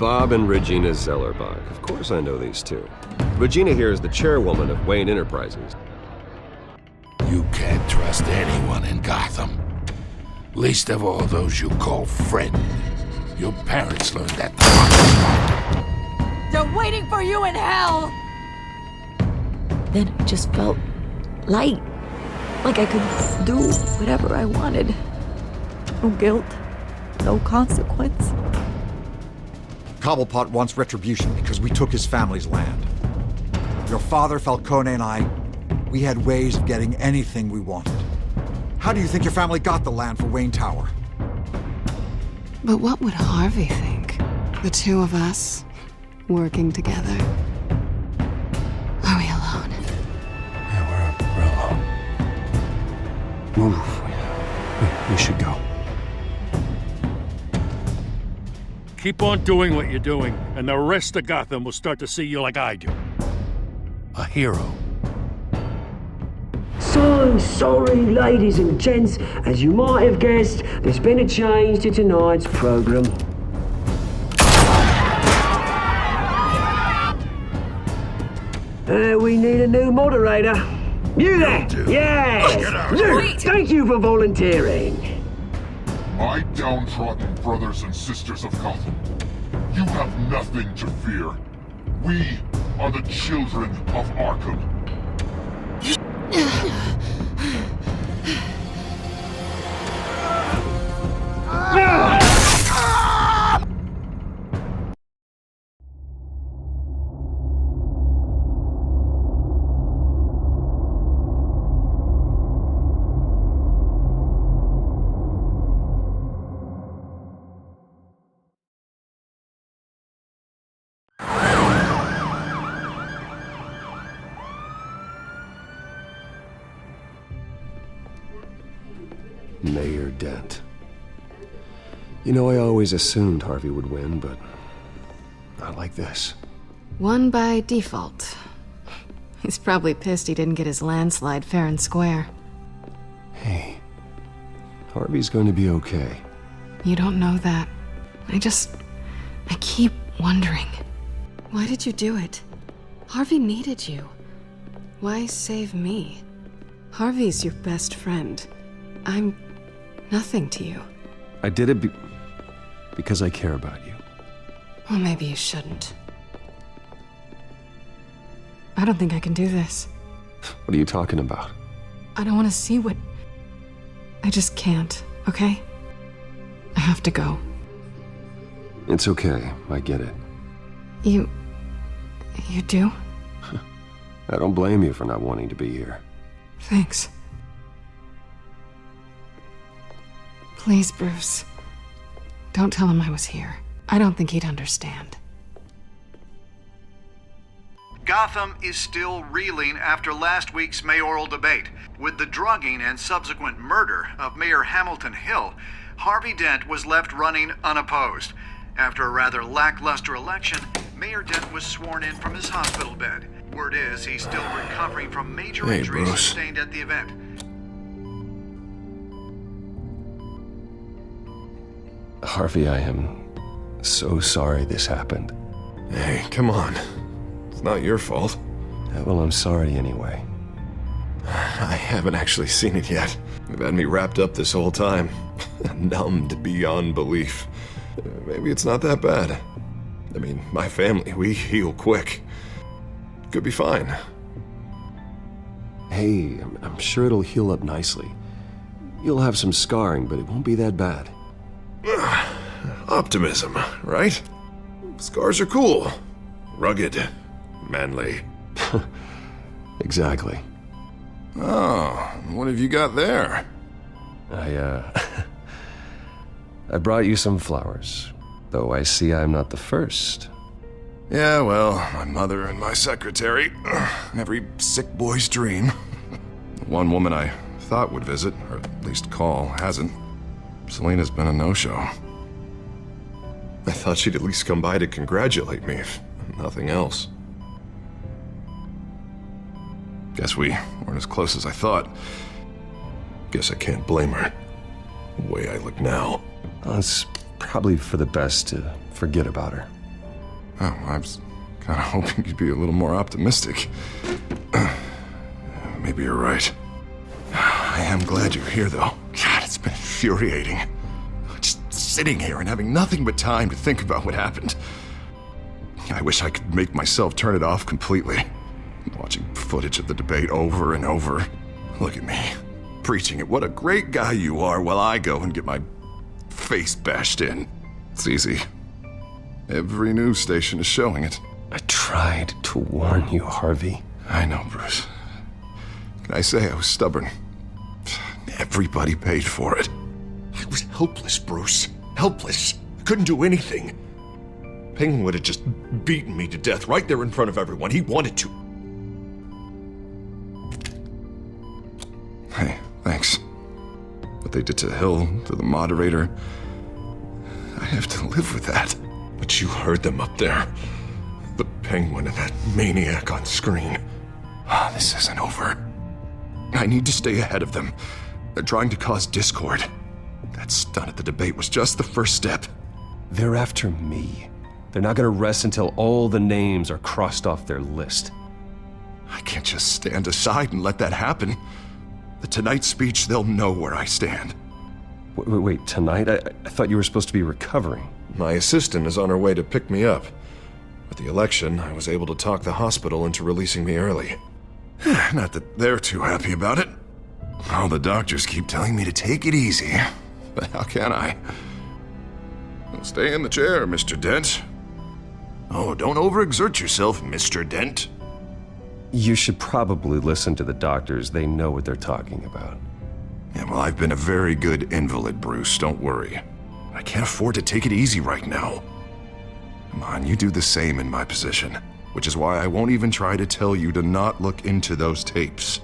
Bob and Regina Zellerbach. Of course I know these two. Regina here is the chairwoman of Wayne Enterprises. You can't trust anyone in Gotham. Least of all those you call friend. Your parents learned that the hard way. They're waiting for you in hell! Then it just felt light. Like I could do whatever I wanted. No guilt, no consequence. Cobblepot wants retribution because we took his family's land. Your father, Falcone, and I, we had ways of getting anything we wanted. How do you think your family got the land for Wayne Tower? But what would Harvey think? The two of us, working together. Are we alone? Yeah, we're alone. Move. We should go. Keep on doing what you're doing, and the rest of Gotham will start to see you like I do. A hero. So sorry, ladies and gents. As you might have guessed, there's been a change to tonight's program. We need a new moderator. You there? Yes! Luke, thank you for volunteering. My downtrodden brothers and sisters of Gotham, you have nothing to fear. We are the children of Arkham. Mayor Dent. You know, I always assumed Harvey would win, but not like this. Won by default. He's probably pissed he didn't get his landslide fair and square. Hey, Harvey's going to be okay. You don't know that. I keep wondering. Why did you do it? Harvey needed you. Why save me? Harvey's your best friend. I'm nothing to you. I did it because I care about you. Well, maybe you shouldn't. I don't think I can do this. What are you talking about? I don't want to see what... I just can't, okay? I have to go. It's okay, I get it. You do? I don't blame you for not wanting to be here. Thanks. Please, Bruce. Don't tell him I was here. I don't think he'd understand. Gotham is still reeling after last week's mayoral debate. With the drugging and subsequent murder of Mayor Hamilton Hill, Harvey Dent was left running unopposed. After a rather lackluster election, Mayor Dent was sworn in from his hospital bed. Word is he's still recovering from major injuries sustained at the event. Harvey, I am so sorry this happened. Hey, come on. It's not your fault. Well, I'm sorry anyway. I haven't actually seen it yet. They've had me wrapped up this whole time. Numbed beyond belief. Maybe it's not that bad. I mean, my family, we heal quick. Could be fine. Hey, I'm sure it'll heal up nicely. You'll have some scarring, but it won't be that bad. Optimism, right? Scars are cool. Rugged. Manly. Exactly. Oh, what have you got there? I brought you some flowers. Though I see I'm not the first. Yeah, well, my mother and my secretary. Every sick boy's dream. One woman I thought would visit, or at least call, hasn't. Selena's been a no-show. I thought she'd at least come by to congratulate me, if nothing else. Guess we weren't as close as I thought. Guess I can't blame her. The way I look now. Well, it's probably for the best to forget about her. Oh, I was kind of hoping you'd be a little more optimistic. Maybe you're right. I am glad you're here, though. God, it's been infuriating. Just sitting here and having nothing but time to think about what happened. I wish I could make myself turn it off completely. Watching footage of the debate over and over. Look at me, preaching at what a great guy you are while I go and get my face bashed in. It's easy. Every news station is showing it. I tried to warn you, Harvey. I know, Bruce. Can I say I was stubborn? Everybody paid for it. I was helpless, Bruce. Helpless. I couldn't do anything. Penguin would have just beaten me to death right there in front of everyone. He wanted to. Hey, thanks. What they did to Hill, to the moderator, I have to live with that. But you heard them up there. The Penguin and that maniac on screen. This isn't over. I need to stay ahead of them. They're trying to cause discord. That stunt at the debate was just the first step. They're after me. They're not gonna rest until all the names are crossed off their list. I can't just stand aside and let that happen. The Tonight speech, they'll know where I stand. Wait, tonight? I thought you were supposed to be recovering. My assistant is on her way to pick me up. With the election, I was able to talk the hospital into releasing me early. Not that they're too happy about it. All the doctors keep telling me to take it easy. But how can I? Well, stay in the chair, Mr. Dent. Oh, don't overexert yourself, Mr. Dent. You should probably listen to the doctors. They know what they're talking about. Yeah, well, I've been a very good invalid, Bruce. Don't worry. I can't afford to take it easy right now. Come on, you do the same in my position. Which is why I won't even try to tell you to not look into those tapes.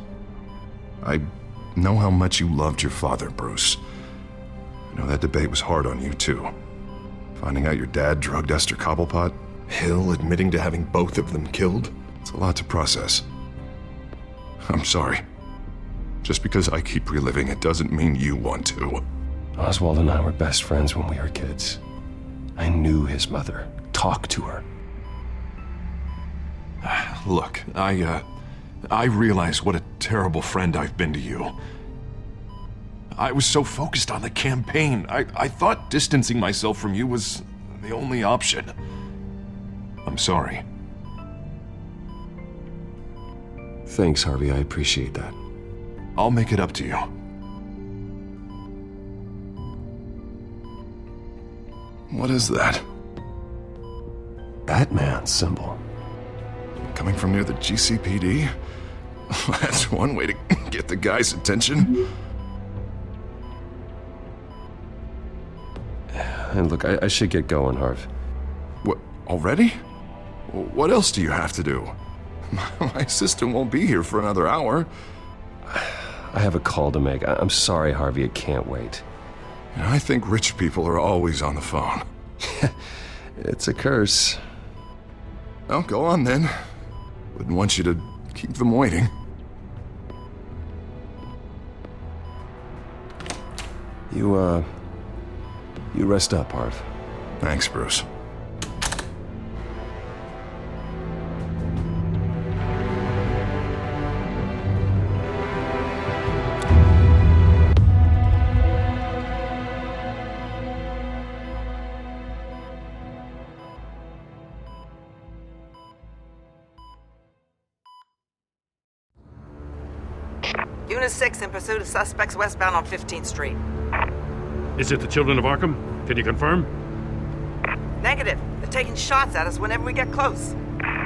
I know how much you loved your father, Bruce. I know that debate was hard on you, too. Finding out your dad drugged Esther Cobblepot, Hill admitting to having both of them killed. It's a lot to process. I'm sorry. Just because I keep reliving it doesn't mean you want to. Oswald and I were best friends when we were kids. I knew his mother. Talked to her. Look, I realize what a terrible friend I've been to you. I was so focused on the campaign. I thought distancing myself from you was the only option. I'm sorry. Thanks, Harvey. I appreciate that. I'll make it up to you. What is that? Batman's symbol. Coming from near the GCPD? That's one way to get the guy's attention. And look, I should get going, Harv. What, already? What else do you have to do? My assistant won't be here for another hour. I have a call to make. I'm sorry, Harvey, I can't wait. And I think rich people are always on the phone. It's a curse. Well, go on then. Wouldn't want you to keep them waiting. You rest up, Harv. Thanks, Bruce. Unit 6 in pursuit of suspects westbound on 15th Street. Is it the Children of Arkham? Can you confirm? Negative. They're taking shots at us whenever we get close.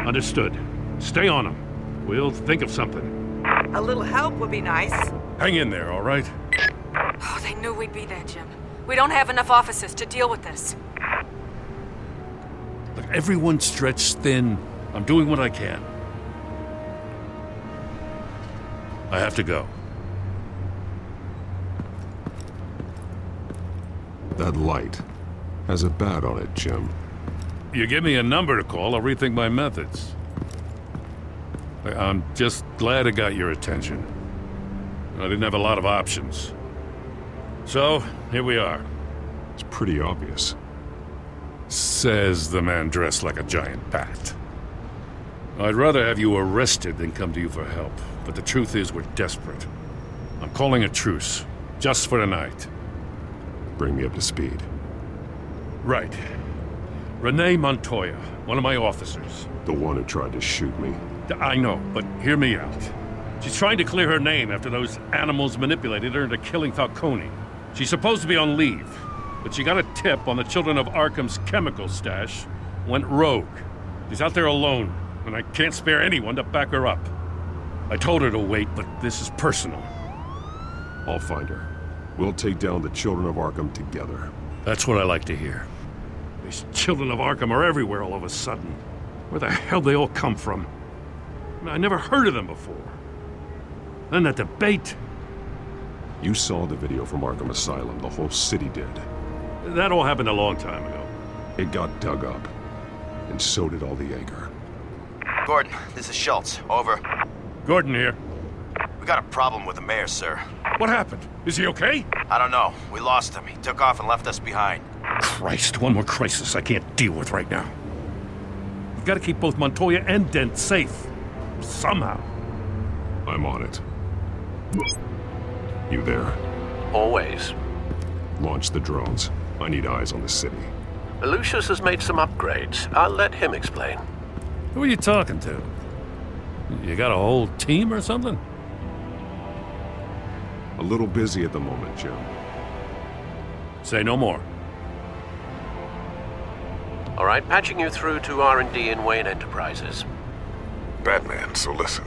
Understood. Stay on them. We'll think of something. A little help would be nice. Hang in there, all right? Oh, they knew we'd be there, Jim. We don't have enough officers to deal with this. Look, everyone's stretched thin. I'm doing what I can. I have to go. That light has a bat on it, Jim. You give me a number to call, I'll rethink my methods. I'm just glad it got your attention. I didn't have a lot of options. So, here we are. It's pretty obvious. Says the man dressed like a giant bat. I'd rather have you arrested than come to you for help, but the truth is we're desperate. I'm calling a truce, just for tonight. Bring me up to speed. Right. Renee Montoya, one of my officers. The one who tried to shoot me. I know, but hear me out. She's trying to clear her name after those animals manipulated her into killing Falcone. She's supposed to be on leave, but she got a tip on the Children of Arkham's chemical stash, went rogue. She's out there alone, and I can't spare anyone to back her up. I told her to wait, but this is personal. I'll find her. We'll take down the Children of Arkham together. That's what I like to hear. These Children of Arkham are everywhere all of a sudden. Where the hell they all come from? I never heard of them before. Then that debate. You saw the video from Arkham Asylum. The whole city did. That all happened a long time ago. It got dug up. And so did all the anger. Gordon, this is Schultz. Over. Gordon here. We got a problem with the mayor, sir. What happened? Is he okay? I don't know. We lost him. He took off and left us behind. Christ, one more crisis I can't deal with right now. We've got to keep both Montoya and Dent safe. Somehow. I'm on it. You there? Always. Launch the drones. I need eyes on the city. Lucius has made some upgrades. I'll let him explain. Who are you talking to? You got a whole team or something? A little busy at the moment, Jim. Say no more. All right, patching you through to R&D in Wayne Enterprises. Batman, so listen.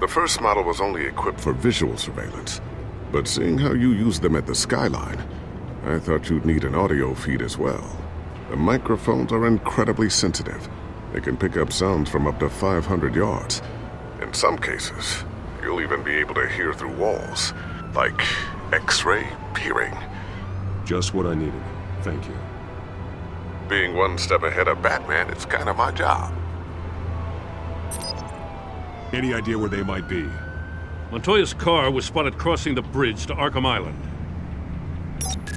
The first model was only equipped for visual surveillance, but seeing how you use them at the Skyline, I thought you'd need an audio feed as well. The microphones are incredibly sensitive. They can pick up sounds from up to 500 yards. In some cases, you'll even be able to hear through walls, like X-ray peering. Just what I needed. Thank you. Being one step ahead of Batman, it's kind of my job. Any idea where they might be? Montoya's car was spotted crossing the bridge to Arkham Island.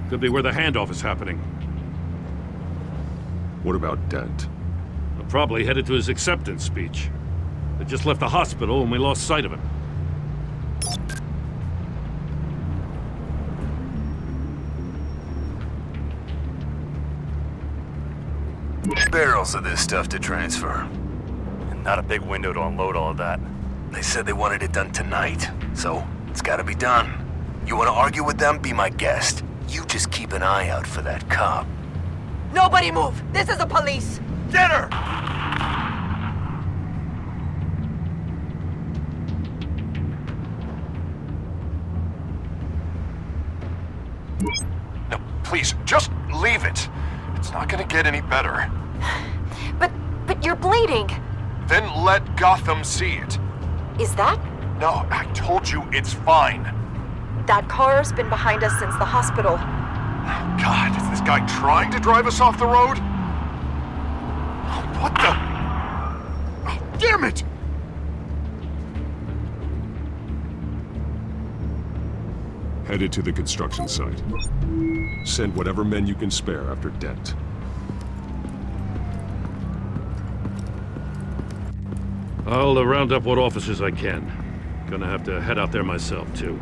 Could be where the handoff is happening. What about Dent? Probably headed to his acceptance speech. They just left the hospital and we lost sight of him. Barrels of this stuff to transfer. And not a big window to unload all of that. They said they wanted it done tonight, so it's gotta be done. You wanna argue with them? Be my guest. You just keep an eye out for that cop. Nobody move! This is the police! Get her! No, please, just leave it. It's not gonna get any better. But you're bleeding. Then let Gotham see it. Is that? No, I told you it's fine. That car's been behind us since the hospital. God, is this guy trying to drive us off the road? What the? Oh, damn it! Headed to the construction site. Send whatever men you can spare after Dent. I'll round up what officers I can. Gonna have to head out there myself, too.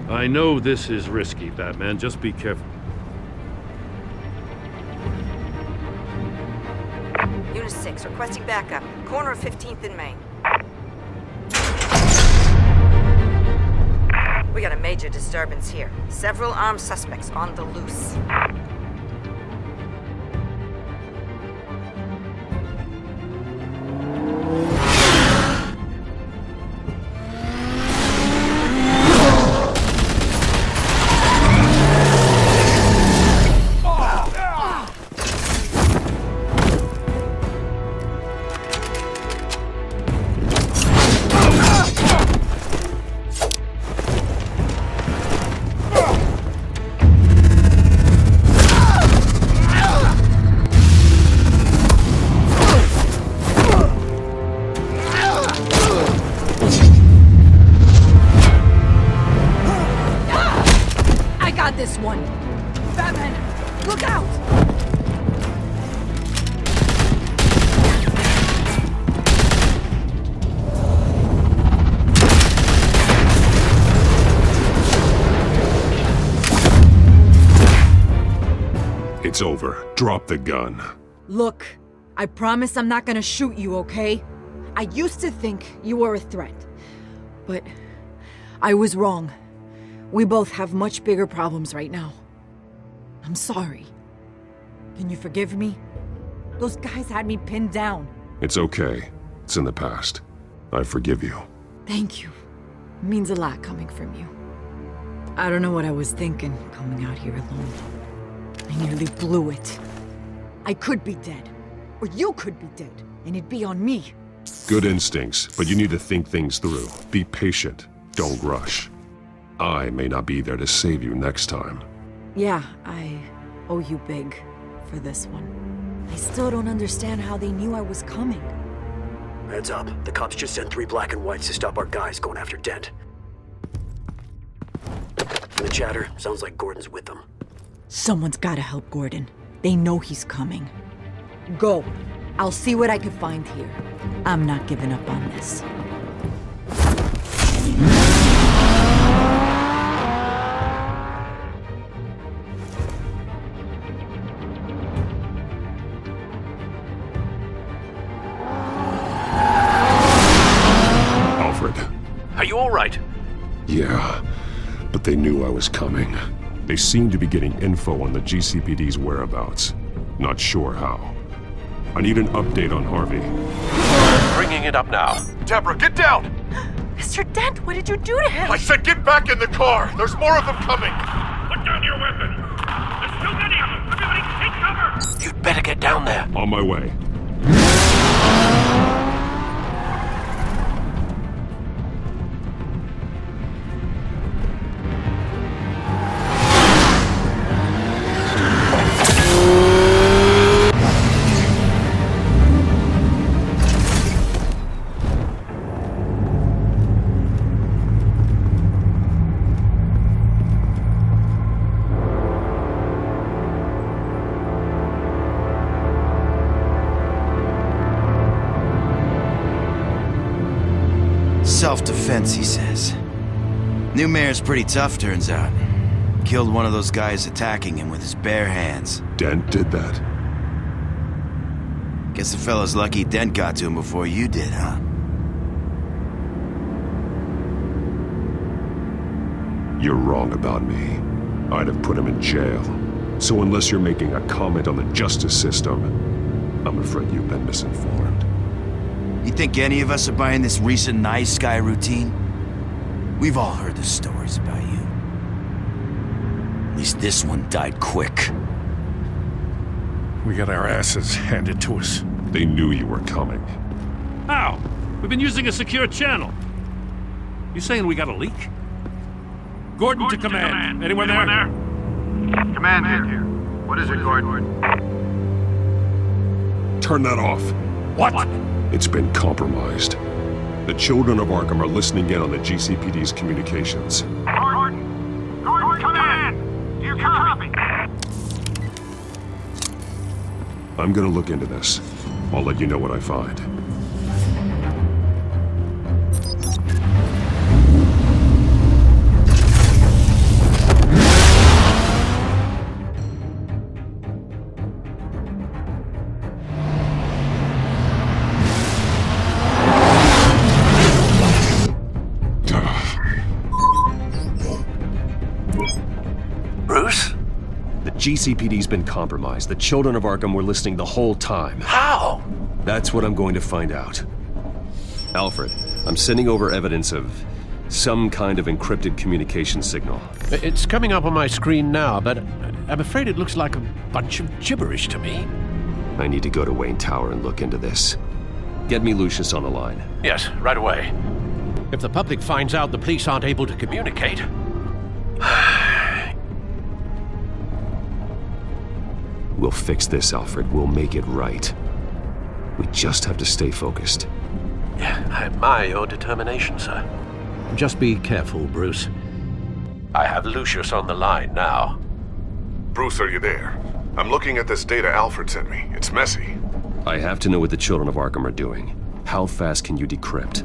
I know this is risky, Batman. Just be careful. Unit 6, requesting backup. Corner of 15th and Main. We got a major disturbance here. Several armed suspects on the loose. This one. Batman, look out! It's over. Drop the gun. Look, I promise I'm not gonna shoot you, okay? I used to think you were a threat, but I was wrong. We both have much bigger problems right now. I'm sorry. Can you forgive me? Those guys had me pinned down. It's okay. It's in the past. I forgive you. Thank you. It means a lot coming from you. I don't know what I was thinking coming out here alone. I nearly blew it. I could be dead. Or you could be dead, and it'd be on me. Good instincts, but you need to think things through. Be patient. Don't rush. I may not be there to save you next time. Yeah, I owe you big for this one. I still don't understand how they knew I was coming. Heads up. The cops just sent 3 black and whites to stop our guys going after Dent. The chatter sounds like Gordon's with them. Someone's gotta help Gordon. They know he's coming. Go. I'll see what I can find here. I'm not giving up on this. Alfred. Are you all right? Yeah, but they knew I was coming. They seem to be getting info on the GCPD's whereabouts. Not sure how. I need an update on Harvey. Bringing it up now. Deborah, get down! Mr. Dent, what did you do to him? I said get back in the car! There's more of them coming! Put down your weapon! There's too many of them! Everybody take cover! You'd better get down there. On my way. Self-defense, he says. New mayor's pretty tough, turns out. Killed one of those guys attacking him with his bare hands. Dent did that? Guess the fella's lucky Dent got to him before you did, huh? You're wrong about me. I'd have put him in jail. So unless you're making a comment on the justice system, I'm afraid you've been misinformed. You think any of us are buying this recent Nice Guy routine? We've all heard the stories about you. At least this one died quick. We got our asses handed to us. They knew you were coming. How? We've been using a secure channel. You saying we got a leak? Gordon to command. Anyone there? Command here. What is it, Gordon? Turn that off. What? It's been compromised. The children of Arkham are listening in on the GCPD's communications. Gordon! Gordon, command! Do you copy? I'm gonna look into this. I'll let you know what I find. GCPD's been compromised. The children of Arkham were listening the whole time. How? That's what I'm going to find out. Alfred, I'm sending over evidence of some kind of encrypted communication signal. It's coming up on my screen now, but I'm afraid it looks like a bunch of gibberish to me. I need to go to Wayne Tower and look into this. Get me Lucius on the line. Yes, right away. If the public finds out the police aren't able to communicate... We'll fix this, Alfred. We'll make it right. We just have to stay focused. Yeah, I admire your determination, sir. Just be careful, Bruce. I have Lucius on the line now. Bruce, are you there? I'm looking at this data Alfred sent me. It's messy. I have to know what the children of Arkham are doing. How fast can you decrypt?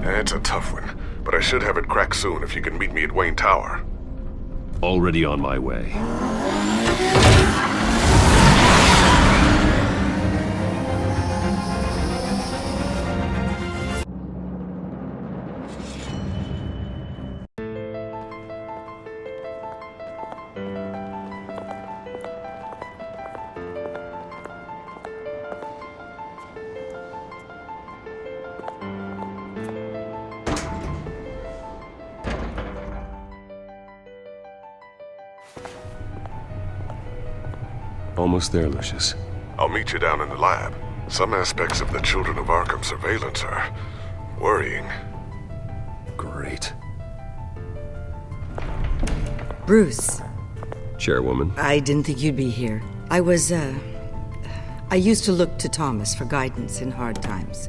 It's a tough one, but I should have it cracked soon if you can meet me at Wayne Tower. Already on my way. Almost there, Lucius. I'll meet you down in the lab. Some aspects of the Children of Arkham surveillance are worrying. Great. Bruce. Chairwoman. I didn't think you'd be here. I used to look to Thomas for guidance in hard times.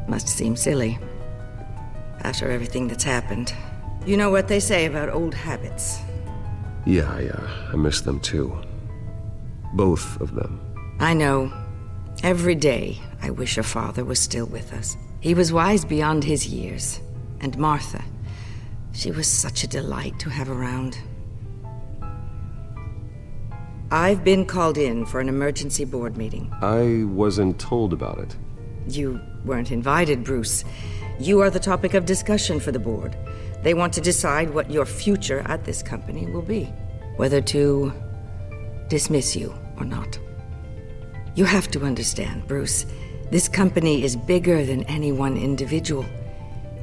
Must seem silly. After everything that's happened. You know what they say about old habits. Yeah, I miss them too. Both of them. I know. Every day, I wish your father was still with us. He was wise beyond his years. And Martha, she was such a delight to have around. I've been called in for an emergency board meeting. I wasn't told about it. You weren't invited, Bruce. You are the topic of discussion for the board. They want to decide what your future at this company will be. Whether to dismiss you or not. You have to understand, Bruce. This company is bigger than any one individual.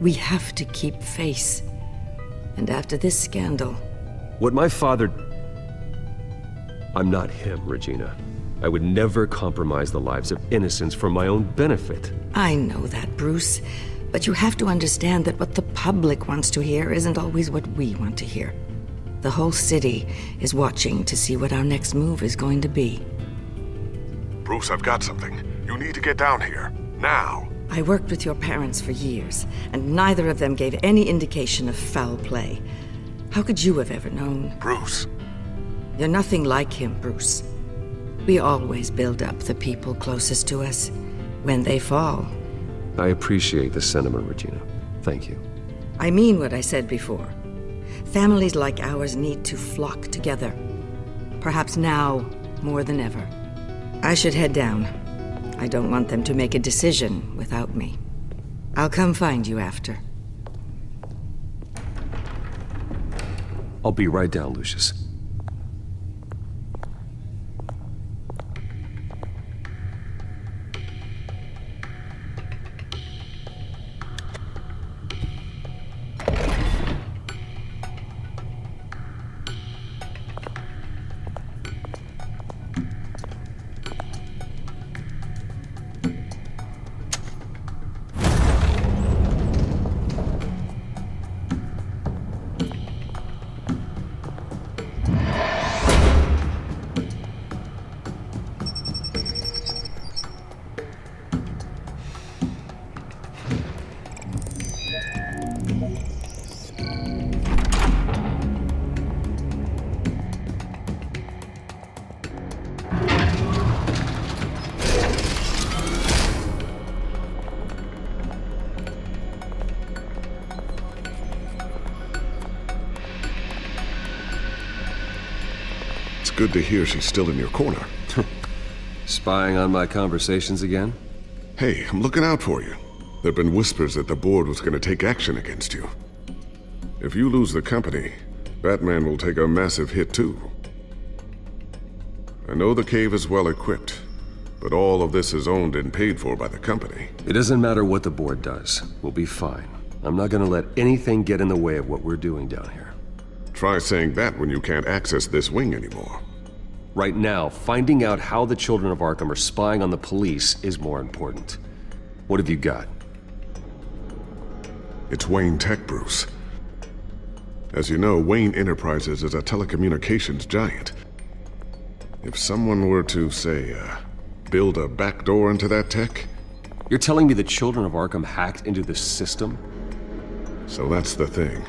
We have to keep face. And after this scandal... What my father... I'm not him, Regina. I would never compromise the lives of innocents for my own benefit. I know that, Bruce. But you have to understand that what the public wants to hear isn't always what we want to hear. The whole city is watching to see what our next move is going to be. Bruce, I've got something. You need to get down here. Now. I worked with your parents for years, and neither of them gave any indication of foul play. How could you have ever known? Bruce. You're nothing like him, Bruce. We always build up the people closest to us. When they fall... I appreciate the sentiment, Regina. Thank you. I mean what I said before. Families like ours need to flock together. Perhaps now more than ever. I should head down. I don't want them to make a decision without me. I'll come find you after. I'll be right down, Lucius. Good to hear she's still in your corner. Spying on my conversations again? Hey, I'm looking out for you. There've been whispers that the board was going to take action against you. If you lose the company, Batman will take a massive hit too. I know the cave is well equipped, but all of this is owned and paid for by the company. It doesn't matter what the board does. We'll be fine. I'm not going to let anything get in the way of what we're doing down here. Try saying that when you can't access this wing anymore. Right now, finding out how the Children of Arkham are spying on the police is more important. What have you got? It's Wayne Tech, Bruce. As you know, Wayne Enterprises is a telecommunications giant. If someone were to, say, build a backdoor into that tech... You're telling me the Children of Arkham hacked into the system? So that's the thing.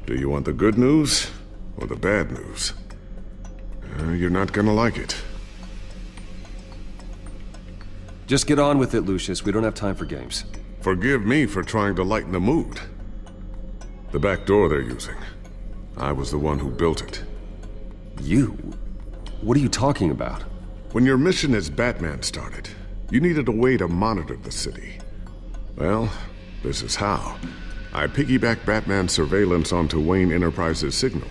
Do you want the good news or the bad news? You're not gonna like it. Just get on with it, Lucius. We don't have time for games. Forgive me for trying to lighten the mood. The back door they're using. I was the one who built it. You? What are you talking about? When your mission as Batman started, you needed a way to monitor the city. Well, this is how. I piggybacked Batman's surveillance onto Wayne Enterprises' signal.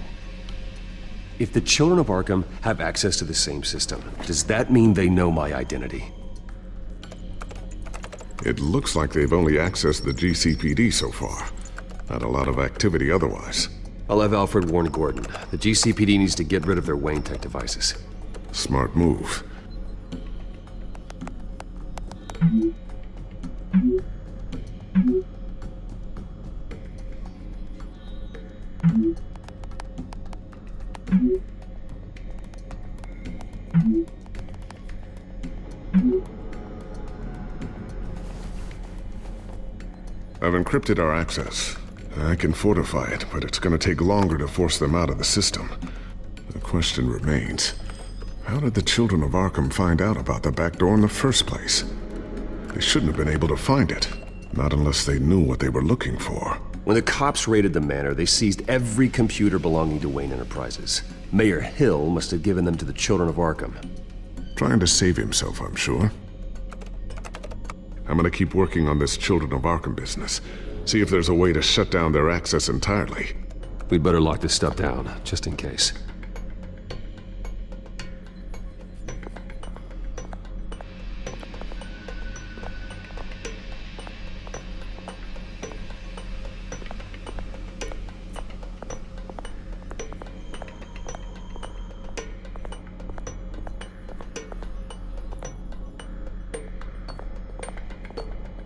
If the Children of Arkham have access to the same system, does that mean they know my identity? It looks like they've only accessed the GCPD so far. Not a lot of activity otherwise. I'll have Alfred warn Gordon. The GCPD needs to get rid of their Wayne Tech devices. Smart move. I've encrypted our access. I can fortify it, but it's going to take longer to force them out of the system. The question remains, how did the children of Arkham find out about the back door in the first place? They shouldn't have been able to find it, not unless they knew what they were looking for. When the cops raided the manor, they seized every computer belonging to Wayne Enterprises. Mayor Hill must have given them to the children of Arkham. Trying to save himself, I'm sure. I'm gonna keep working on this Children of Arkham business. See if there's a way to shut down their access entirely. We'd better lock this stuff down, just in case.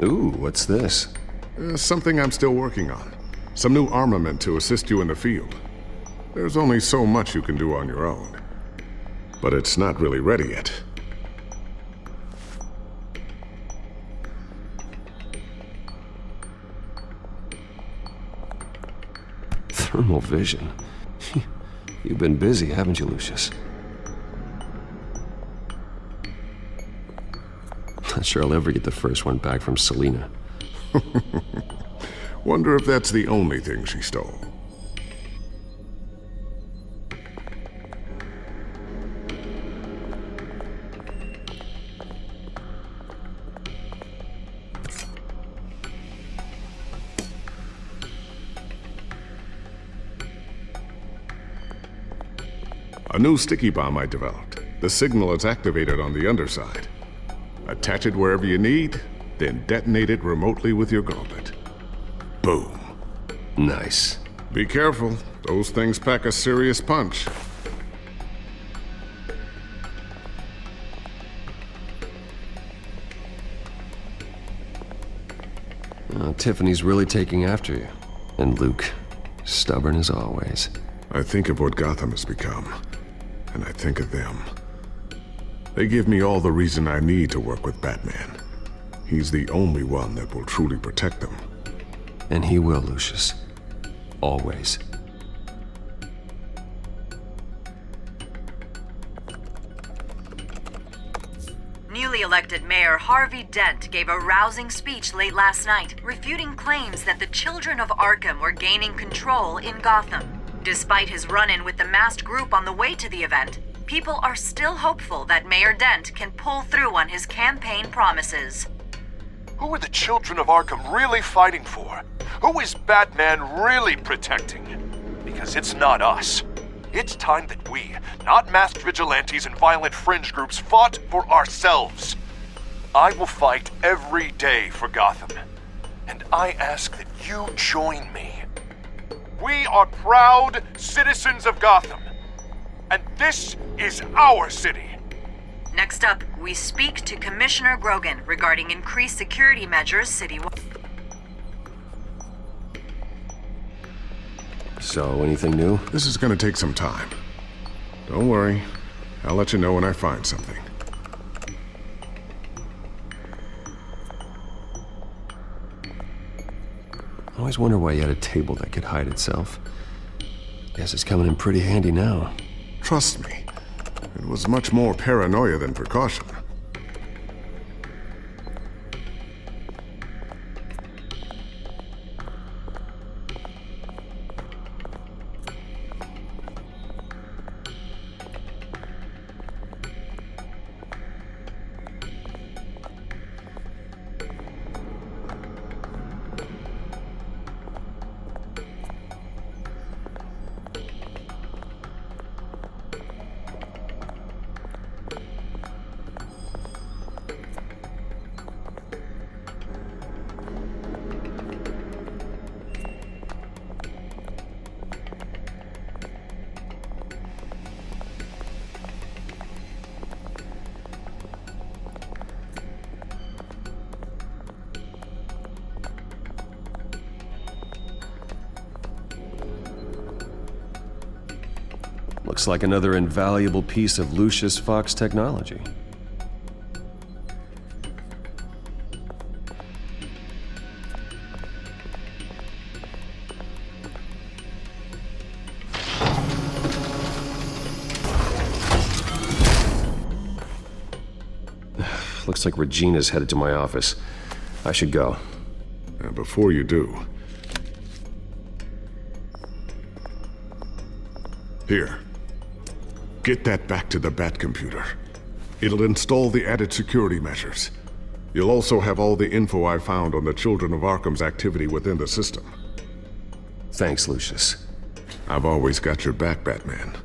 Ooh, what's this? Something I'm still working on. Some new armament to assist you in the field. There's only so much you can do on your own. But it's not really ready yet. Thermal vision. You've been busy, haven't you, Lucius? Not sure I'll ever get the first one back from Selina. Wonder if that's the only thing she stole. A new sticky bomb I developed. The signal is activated on the underside. Attach it wherever you need, then detonate it remotely with your gauntlet. Boom. Nice. Be careful. Those things pack a serious punch. Tiffany's really taking after you. And Luke, stubborn as always. I think of what Gotham has become, and I think of them. They give me all the reason I need to work with Batman. He's the only one that will truly protect them. And he will, Lucius. Always. Newly elected Mayor Harvey Dent gave a rousing speech late last night, refuting claims that the children of Arkham were gaining control in Gotham. Despite his run-in with the masked group on the way to the event, people are still hopeful that Mayor Dent can pull through on his campaign promises. Who are the children of Arkham really fighting for? Who is Batman really protecting? Because it's not us. It's time that we, not masked vigilantes and violent fringe groups, fought for ourselves. I will fight every day for Gotham. And I ask that you join me. We are proud citizens of Gotham. And this is our city. Next up, we speak to Commissioner Grogan regarding increased security measures citywide. So, anything new? This is gonna take some time. Don't worry. I'll let you know when I find something. I always wonder why you had a table that could hide itself. Guess it's coming in pretty handy now. Trust me, it was much more paranoia than precaution. Looks like another invaluable piece of Lucius Fox technology. Looks like Regina's headed to my office. I should go. And before you do... Here. Get that back to the Bat computer. It'll install the added security measures. You'll also have all the info I found on the Children of Arkham's activity within the system. Thanks, Lucius. I've always got your back, Batman.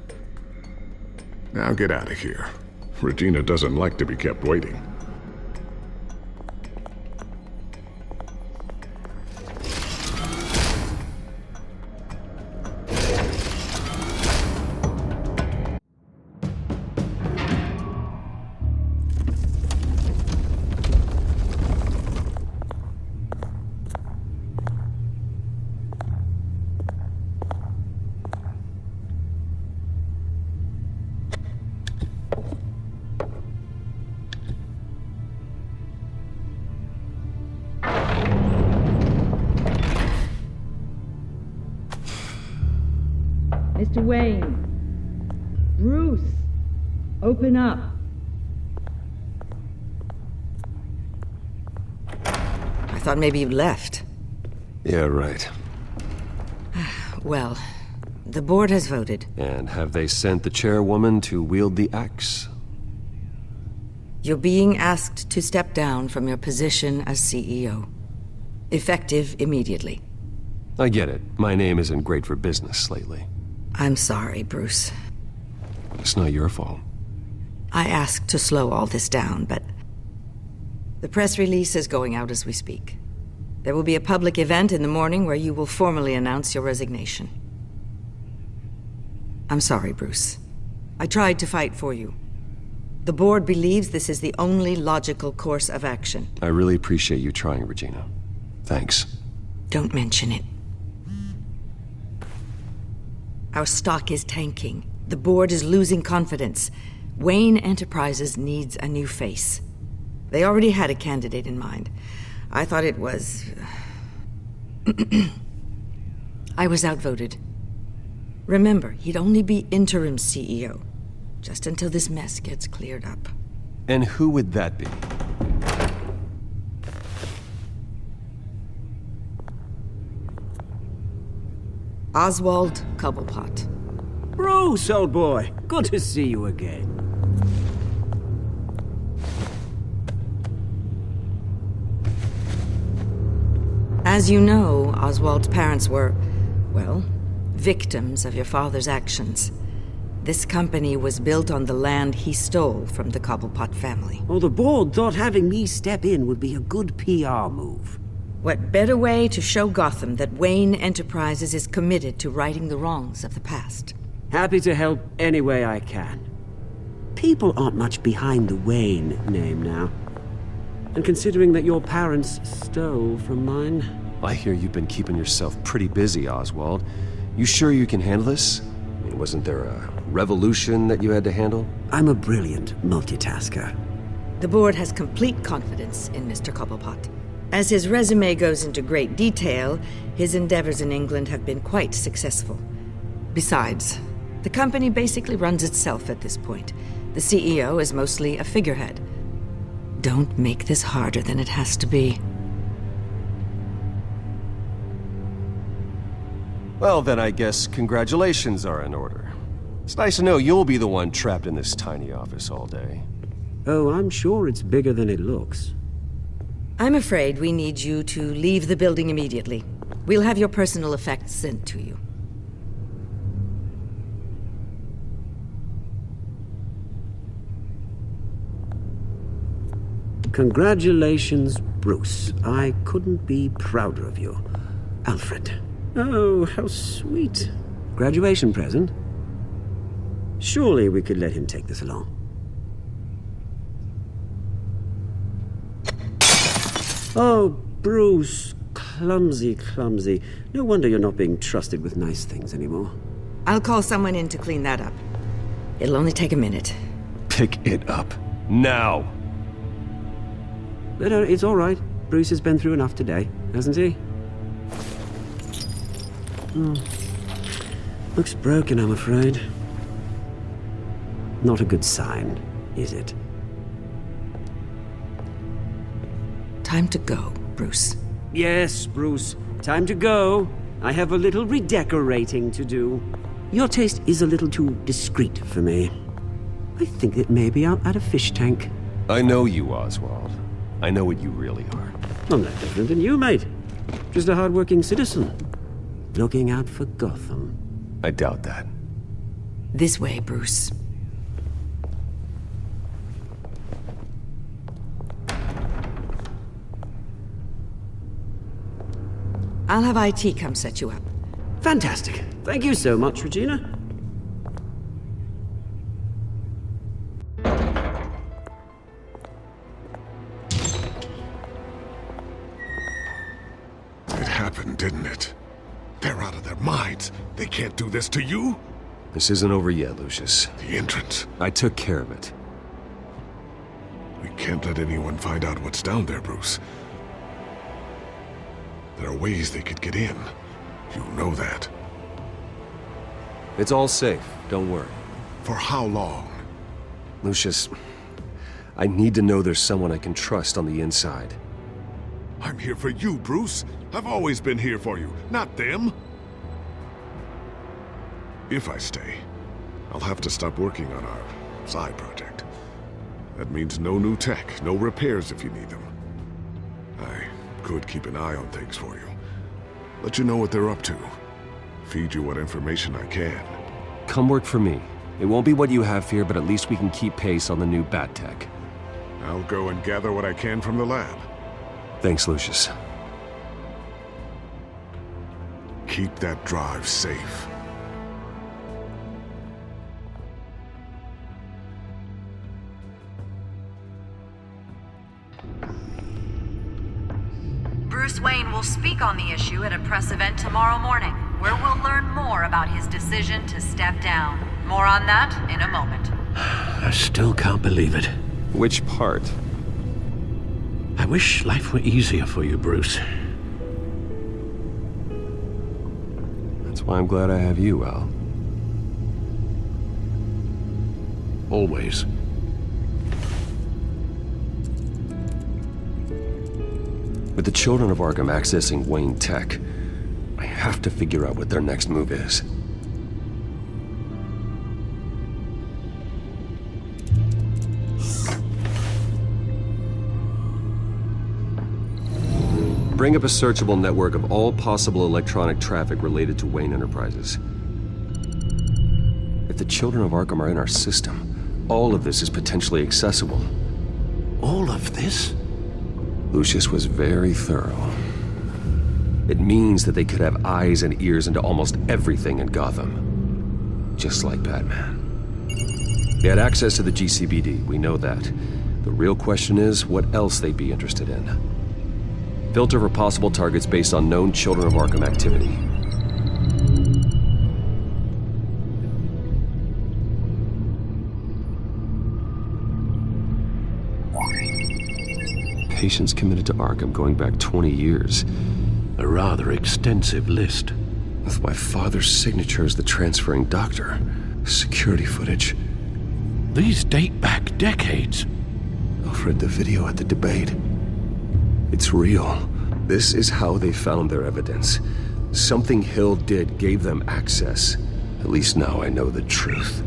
Now get out of here. Regina doesn't like to be kept waiting. Mr. Wayne. Bruce. Open up. I thought maybe you left. Yeah, right. Well, the board has voted. And have they sent the chairwoman to wield the axe? You're being asked to step down from your position as CEO. Effective immediately. I get it. My name isn't great for business lately. I'm sorry, Bruce. It's not your fault. I asked to slow all this down, but the press release is going out as we speak. There will be a public event in the morning where you will formally announce your resignation. I'm sorry, Bruce. I tried to fight for you. The board believes this is the only logical course of action. I really appreciate you trying, Regina. Thanks. Don't mention it. Our stock is tanking. The board is losing confidence. Wayne Enterprises needs a new face. They already had a candidate in mind. I thought it was... I was outvoted. Remember, he'd only be interim CEO, just until this mess gets cleared up. And who would that be? Oswald Cobblepot. Bruce, old boy. Good to see you again. As you know, Oswald's parents were, well, victims of your father's actions. This company was built on the land he stole from the Cobblepot family. Well, the board thought having me step in would be a good PR move. What better way to show Gotham that Wayne Enterprises is committed to righting the wrongs of the past? Happy to help any way I can. People aren't much behind the Wayne name now. And considering that your parents stole from mine... I hear you've been keeping yourself pretty busy, Oswald. You sure you can handle this? I mean, wasn't there a revolution that you had to handle? I'm a brilliant multitasker. The board has complete confidence in Mr. Cobblepot. As his resume goes into great detail, his endeavors in England have been quite successful. Besides, the company basically runs itself at this point. The CEO is mostly a figurehead. Don't make this harder than it has to be. Well, then I guess congratulations are in order. It's nice to know you'll be the one trapped in this tiny office all day. Oh, I'm sure it's bigger than it looks. I'm afraid we need you to leave the building immediately. We'll have your personal effects sent to you. Congratulations, Bruce. I couldn't be prouder of you. Alfred. Oh, how sweet. Graduation present? Surely we could let him take this along. Oh, Bruce. Clumsy, clumsy. No wonder you're not being trusted with nice things anymore. I'll call someone in to clean that up. It'll only take a minute. Pick it up. Now! No, it's all right. Bruce has been through enough today, hasn't he? Looks broken, I'm afraid. Not a good sign, is it? Time to go, Bruce. Yes, Bruce. Time to go. I have a little redecorating to do. Your taste is a little too discreet for me. I think that maybe I'll add a fish tank. I know you, Oswald. I know what you really are. I'm no different than you, mate. Just a hard-working citizen. Looking out for Gotham. I doubt that. This way, Bruce. I'll have IT come set you up. Fantastic. Thank you so much, Regina. It happened, didn't it? They're out of their minds. They can't do this to you. This isn't over yet, Lucius. The entrance. I took care of it. We can't let anyone find out what's down there, Bruce. There are ways they could get in. You know that. It's all safe. Don't worry. For how long? Lucius, I need to know there's someone I can trust on the inside. I'm here for you, Bruce. I've always been here for you, not them. If I stay, I'll have to stop working on our side project. That means no new tech, no repairs if you need them. I could keep an eye on things for you. Let you know what they're up to. Feed you what information I can. Come work for me. It won't be what you have here, but at least we can keep pace on the new bat tech. I'll go and gather what I can from the lab. Thanks, Lucius. Keep that drive safe. Bruce Wayne will speak on the issue at a press event tomorrow morning, where we'll learn more about his decision to step down. More on that in a moment. I still can't believe it. Which part? I wish life were easier for you, Bruce. That's why I'm glad I have you, Al. Always. With the children of Arkham accessing Wayne Tech, I have to figure out what their next move is. Bring up a searchable network of all possible electronic traffic related to Wayne Enterprises. If the children of Arkham are in our system, all of this is potentially accessible. All of this? Lucius was very thorough. It means that they could have eyes and ears into almost everything in Gotham. Just like Batman. They had access to the GCPD, we know that. The real question is what else they'd be interested in. Filter for possible targets based on known Children of Arkham activity. Patients committed to Arkham going back 20 years. A rather extensive list. With my father's signature as the transferring doctor. Security footage. These date back decades. Alfred, the video at the debate. It's real. This is how they found their evidence. Something Hill did gave them access. At least now I know the truth.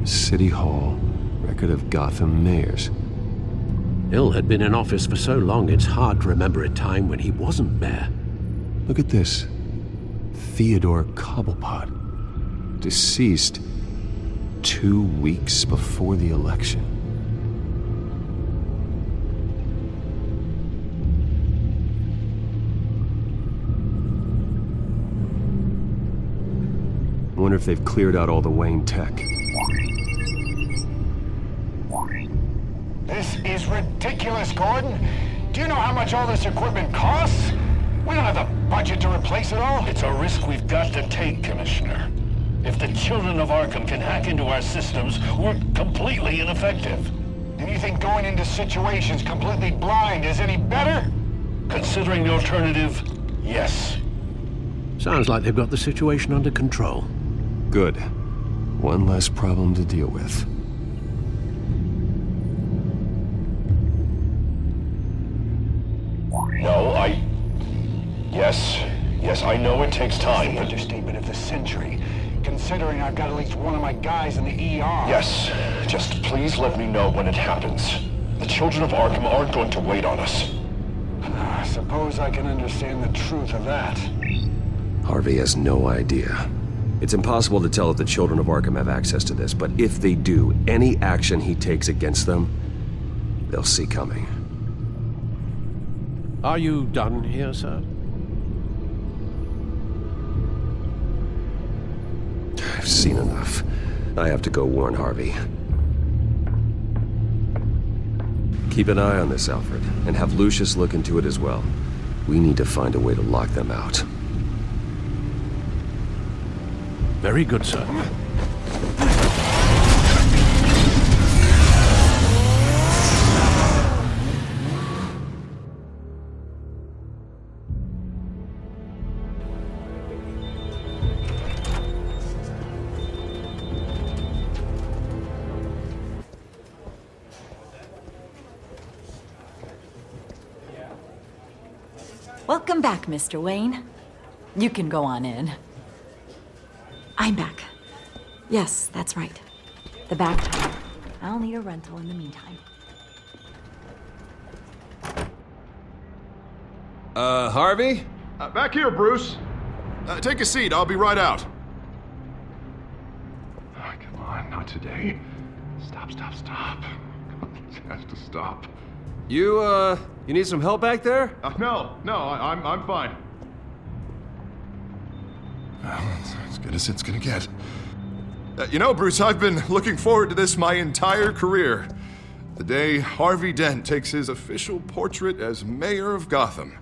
City Hall, record of Gotham mayors. Hill had been in office for so long, it's hard to remember a time when he wasn't mayor. Look at this. Theodore Cobblepot. Deceased 2 weeks before the election. I wonder if they've cleared out all the Wayne tech. This is ridiculous, Gordon. Do you know how much all this equipment costs? We don't have the budget to replace it all. It's a risk we've got to take, Commissioner. If the children of Arkham can hack into our systems, we're completely ineffective. And you think going into situations completely blind is any better? Considering the alternative, yes. Sounds like they've got the situation under control. Good. One less problem to deal with. No, Yes, I know it takes time. The understatement of the century, considering I've got at least one of my guys in the ER. Yes, just please let me know when it happens. The children of Arkham aren't going to wait on us. I suppose I can understand the truth of that. Harvey has no idea. It's impossible to tell if the children of Arkham have access to this, but if they do, any action he takes against them, they'll see coming. Are you done here, sir? I've seen enough. I have to go warn Harvey. Keep an eye on this, Alfred, and have Lucius look into it as well. We need to find a way to lock them out. Very good, sir. Welcome back, Mr. Wayne. You can go on in. I'm back. Yes, that's right. The back tire. I'll need a rental in the meantime. Harvey? Back here, Bruce. Take a seat. I'll be right out. Oh, come on, not today. Stop. It has to stop. You need some help back there? No, I'm fine. Well, it's as good as it's gonna get. You know, Bruce, I've been looking forward to this my entire career. The day Harvey Dent takes his official portrait as mayor of Gotham.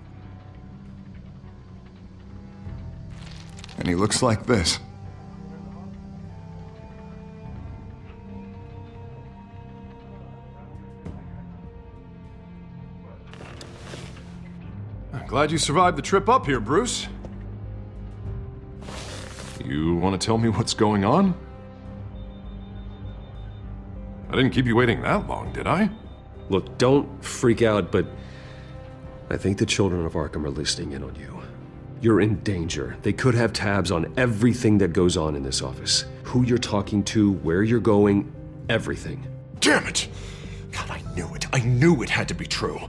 And he looks like this. I'm glad you survived the trip up here, Bruce. You want to tell me what's going on? I didn't keep you waiting that long, did I? Look, don't freak out, but I think the children of Arkham are listening in on you. You're in danger. They could have tabs on everything that goes on in this office. Who you're talking to, where you're going, everything. Damn it! God, I knew it. I knew it had to be true.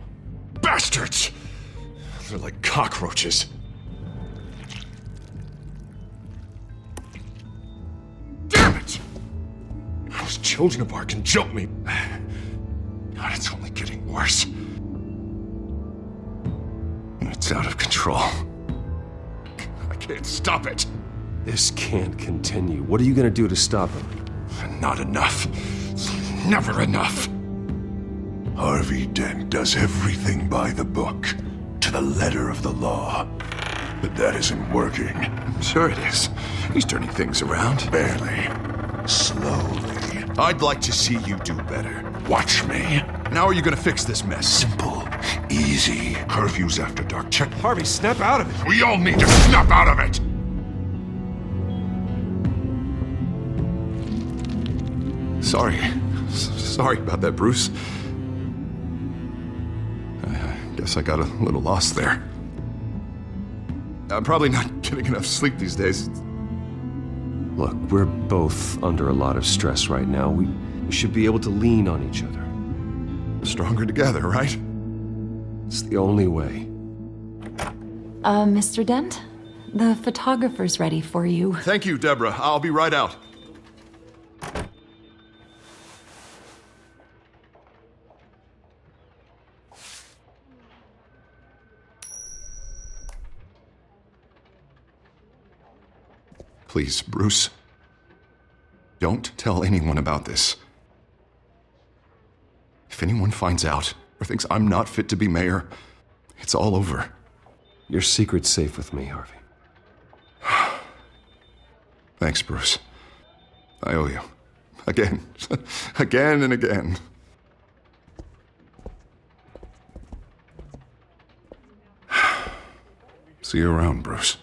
Bastards! They're like cockroaches. Damn it! Those children of Arkham jumped me. God, it's only getting worse. It's out of control. I can't stop it. This can't continue. What are you gonna do to stop him? Not enough. Never enough. Harvey Dent does everything by the book, to the letter of the law. But that isn't working. Sure it is. He's turning things around. Barely. Slowly. I'd like to see you do better. Watch me. And how are you gonna fix this mess? Simple. Easy. Curfews after dark. Check. Harvey, snap out of it. We all need to snap out of it! Sorry about that, Bruce. I guess I got a little lost there. I'm probably not getting enough sleep these days. Look, we're both under a lot of stress right now. We should be able to lean on each other. Stronger together, right? It's the only way. Mr. Dent? The photographer's ready for you. Thank you, Deborah. I'll be right out. Please, Bruce. Don't tell anyone about this. If anyone finds out or thinks I'm not fit to be mayor, it's all over. Your secret's safe with me, Harvey. Thanks, Bruce. I owe you. Again. Again and again. See you around, Bruce.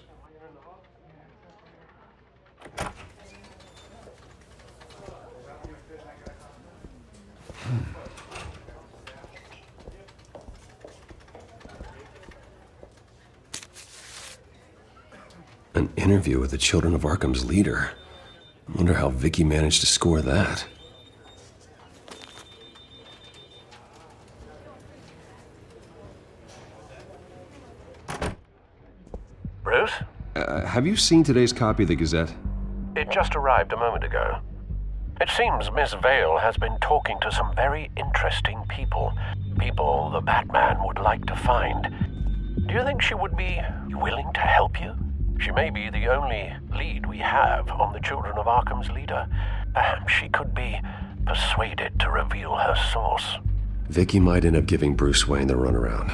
An interview with the Children of Arkham's leader. I wonder how Vicky managed to score that. Bruce? Have you seen today's copy of the Gazette? It just arrived a moment ago. It seems Miss Vale has been talking to some very interesting people. People the Batman would like to find. Do you think she would be willing to help you? She may be the only lead we have on the Children of Arkham's leader. Perhaps she could be persuaded to reveal her source. Vicky might end up giving Bruce Wayne the runaround.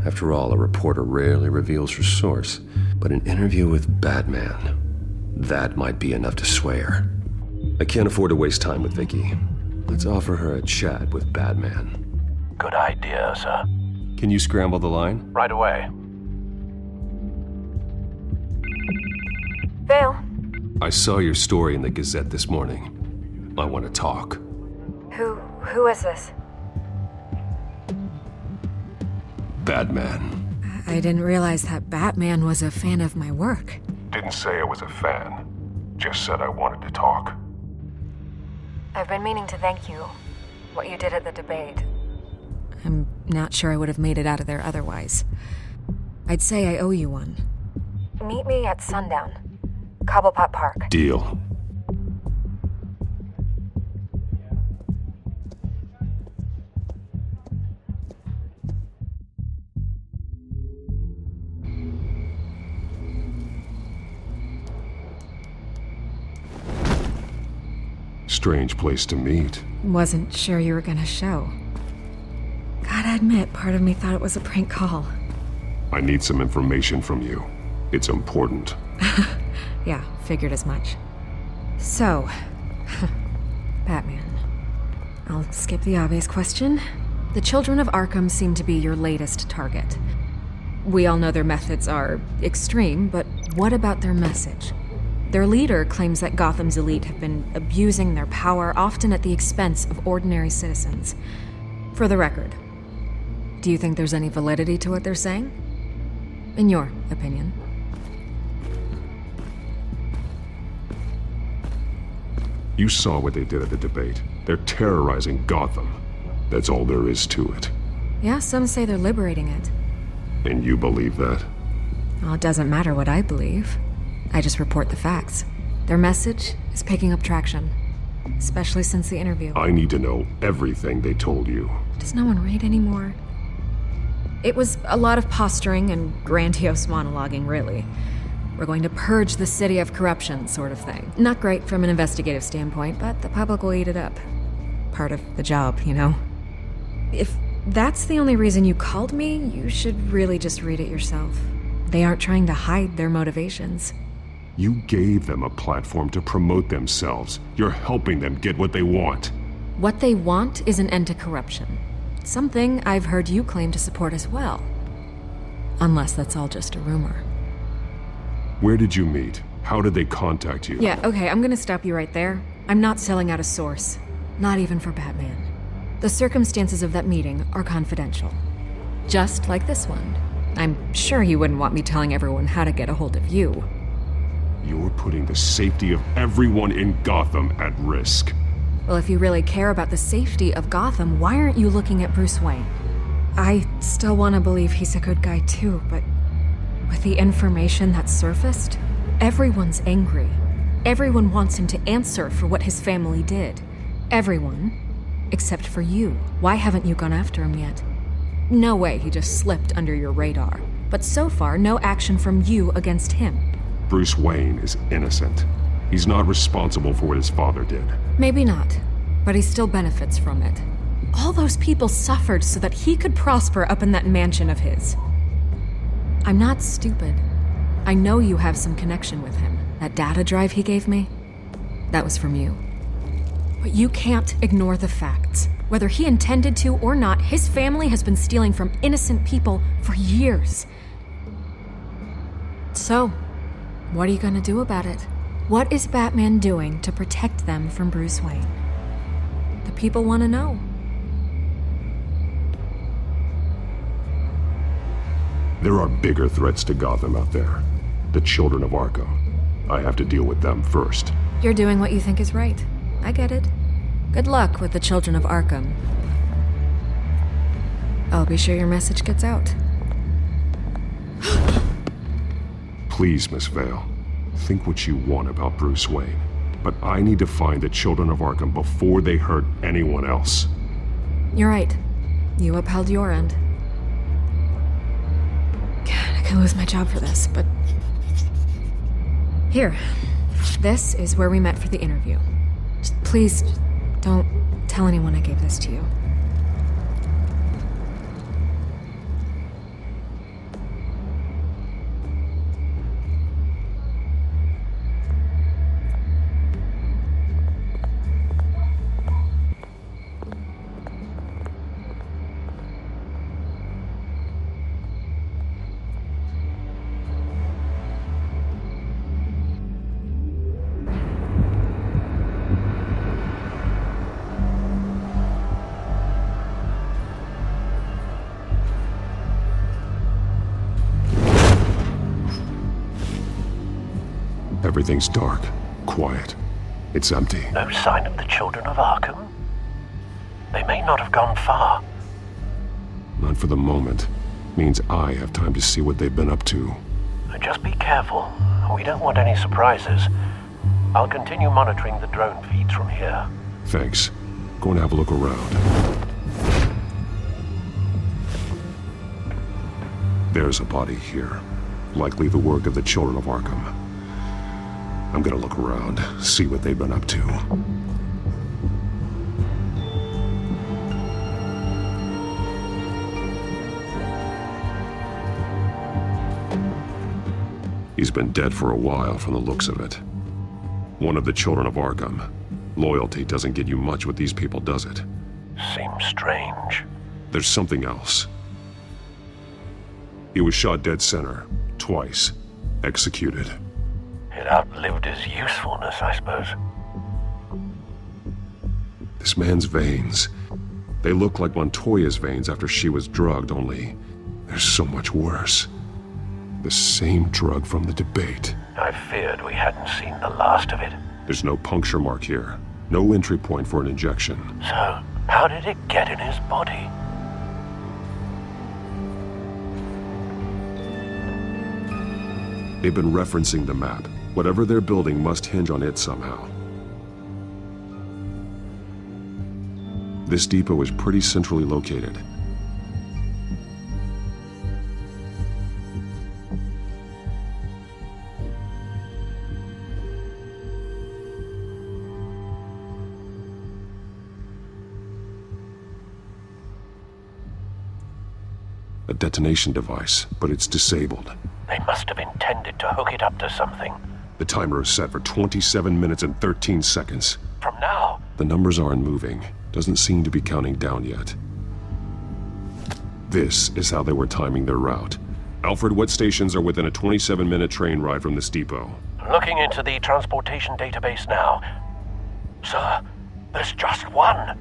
After all, a reporter rarely reveals her source. But an interview with Batman, that might be enough to sway her. I can't afford to waste time with Vicky. Let's offer her a chat with Batman. Good idea, sir. Can you scramble the line? Right away. Vale. I saw your story in the Gazette this morning. I want to talk. Who is this? Batman. I didn't realize that Batman was a fan of my work. Didn't say I was a fan. Just said I wanted to talk. I've been meaning to thank you. What you did at the debate. I'm not sure I would have made it out of there otherwise. I'd say I owe you one. Meet me at sundown. Cobblepot Park. Deal. Strange place to meet. Wasn't sure you were gonna show. Gotta admit, part of me thought it was a prank call. I need some information from you. It's important. Yeah, figured as much. So, Batman. I'll skip the obvious question. The Children of Arkham seem to be your latest target. We all know their methods are extreme, but what about their message? Their leader claims that Gotham's elite have been abusing their power, often at the expense of ordinary citizens. For the record, do you think there's any validity to what they're saying? In your opinion. You saw what they did at the debate. They're terrorizing Gotham. That's all there is to it. Yeah, some say they're liberating it. And you believe that? Well, it doesn't matter what I believe. I just report the facts. Their message is picking up traction, especially since the interview. I need to know everything they told you. Does no one read anymore? It was a lot of posturing and grandiose monologuing, really. We're going to purge the city of corruption, sort of thing. Not great from an investigative standpoint, but the public will eat it up. Part of the job, you know? If that's the only reason you called me, you should really just read it yourself. They aren't trying to hide their motivations. You gave them a platform to promote themselves. You're helping them get what they want. What they want is an end to corruption. Something I've heard you claim to support as well. Unless that's all just a rumor. Where did you meet? How did they contact you? Yeah, okay, I'm gonna stop you right there. I'm not selling out a source. Not even for Batman. The circumstances of that meeting are confidential. Just like this one. I'm sure you wouldn't want me telling everyone how to get a hold of you. You're putting the safety of everyone in Gotham at risk. Well, if you really care about the safety of Gotham, why aren't you looking at Bruce Wayne? I still want to believe he's a good guy too, but with the information that's surfaced, everyone's angry. Everyone wants him to answer for what his family did. Everyone, except for you. Why haven't you gone after him yet? No way he just slipped under your radar. But so far, no action from you against him. Bruce Wayne is innocent. He's not responsible for what his father did. Maybe not, but he still benefits from it. All All those people suffered so that he could prosper up in that mansion of his. I'm not stupid. I know you have some connection with him. That data drive he gave me, that was from you. But you can't ignore the facts. Whether he intended to or not, his family has been stealing from innocent people for years. So, what are you gonna do about it? What is Batman doing to protect them from Bruce Wayne? The people want to know. There are bigger threats to Gotham out there. The children of Arkham. I have to deal with them first. You're doing what you think is right. I get it. Good luck with the children of Arkham. I'll be sure your message gets out. Please, Miss Vale. Think what you want about Bruce Wayne. But I need to find the children of Arkham before they hurt anyone else. You're right. You upheld your end. God, I could lose my job for this, but... Here. This is where we met for the interview. Just please, don't tell anyone I gave this to you. Everything's dark, quiet. It's empty. No sign of the children of Arkham? They may not have gone far. Not for the moment. Means I have time to see what they've been up to. Just be careful. We don't want any surprises. I'll continue monitoring the drone feeds from here. Thanks. Go and have a look around. There's a body here. Likely the work of the children of Arkham. I'm gonna look around, see what they've been up to. He's been dead for a while from the looks of it. One of the children of Arkham. Loyalty doesn't get you much with these people, does it? Seems strange. There's something else. He was shot dead center, twice, executed. It outlived his usefulness, I suppose. This man's veins. They look like Montoya's veins after she was drugged, only they're so much worse. The same drug from the debate. I feared we hadn't seen the last of it. There's no puncture mark here. No entry point for an injection. So, how did it get in his body? They've been referencing the map. Whatever they're building must hinge on it somehow. This depot is pretty centrally located. A detonation device, but it's disabled. They must have intended to hook it up to something. The timer is set for 27 minutes and 13 seconds. From now? The numbers aren't moving. Doesn't seem to be counting down yet. This is how they were timing their route. Alfred, what stations are within a 27-minute train ride from this depot? Looking into the transportation database now. Sir, there's just one.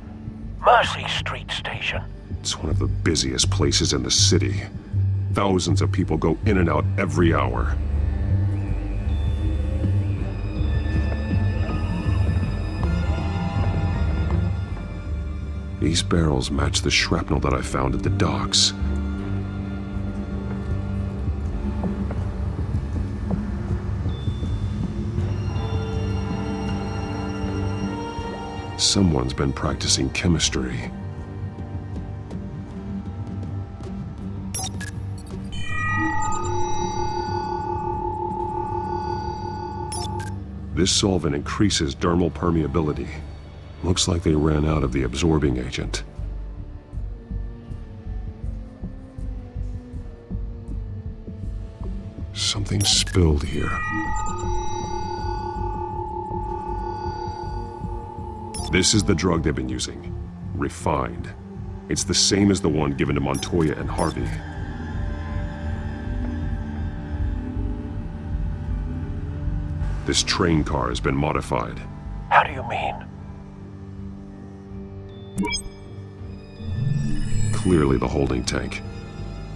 Mercy Street Station. It's one of the busiest places in the city. Thousands of people go in and out every hour. These barrels match the shrapnel that I found at the docks. Someone's been practicing chemistry. This solvent increases dermal permeability. Looks like they ran out of the absorbing agent. Something spilled here. This is the drug they've been using. Refined. It's the same as the one given to Montoya and Harvey. This train car has been modified. How do you mean? Clearly the holding tank.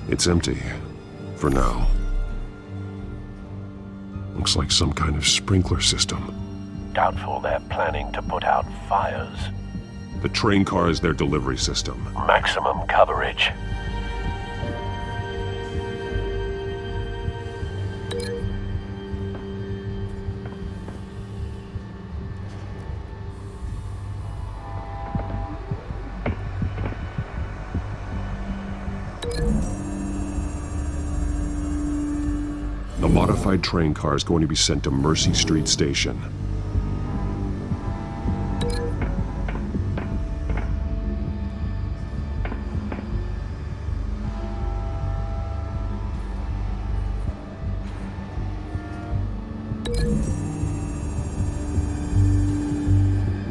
It's empty. For now. Looks like some kind of sprinkler system. Doubtful they're planning to put out fires. The train car is their delivery system. Maximum coverage. The modified train car is going to be sent to Mercy Street Station.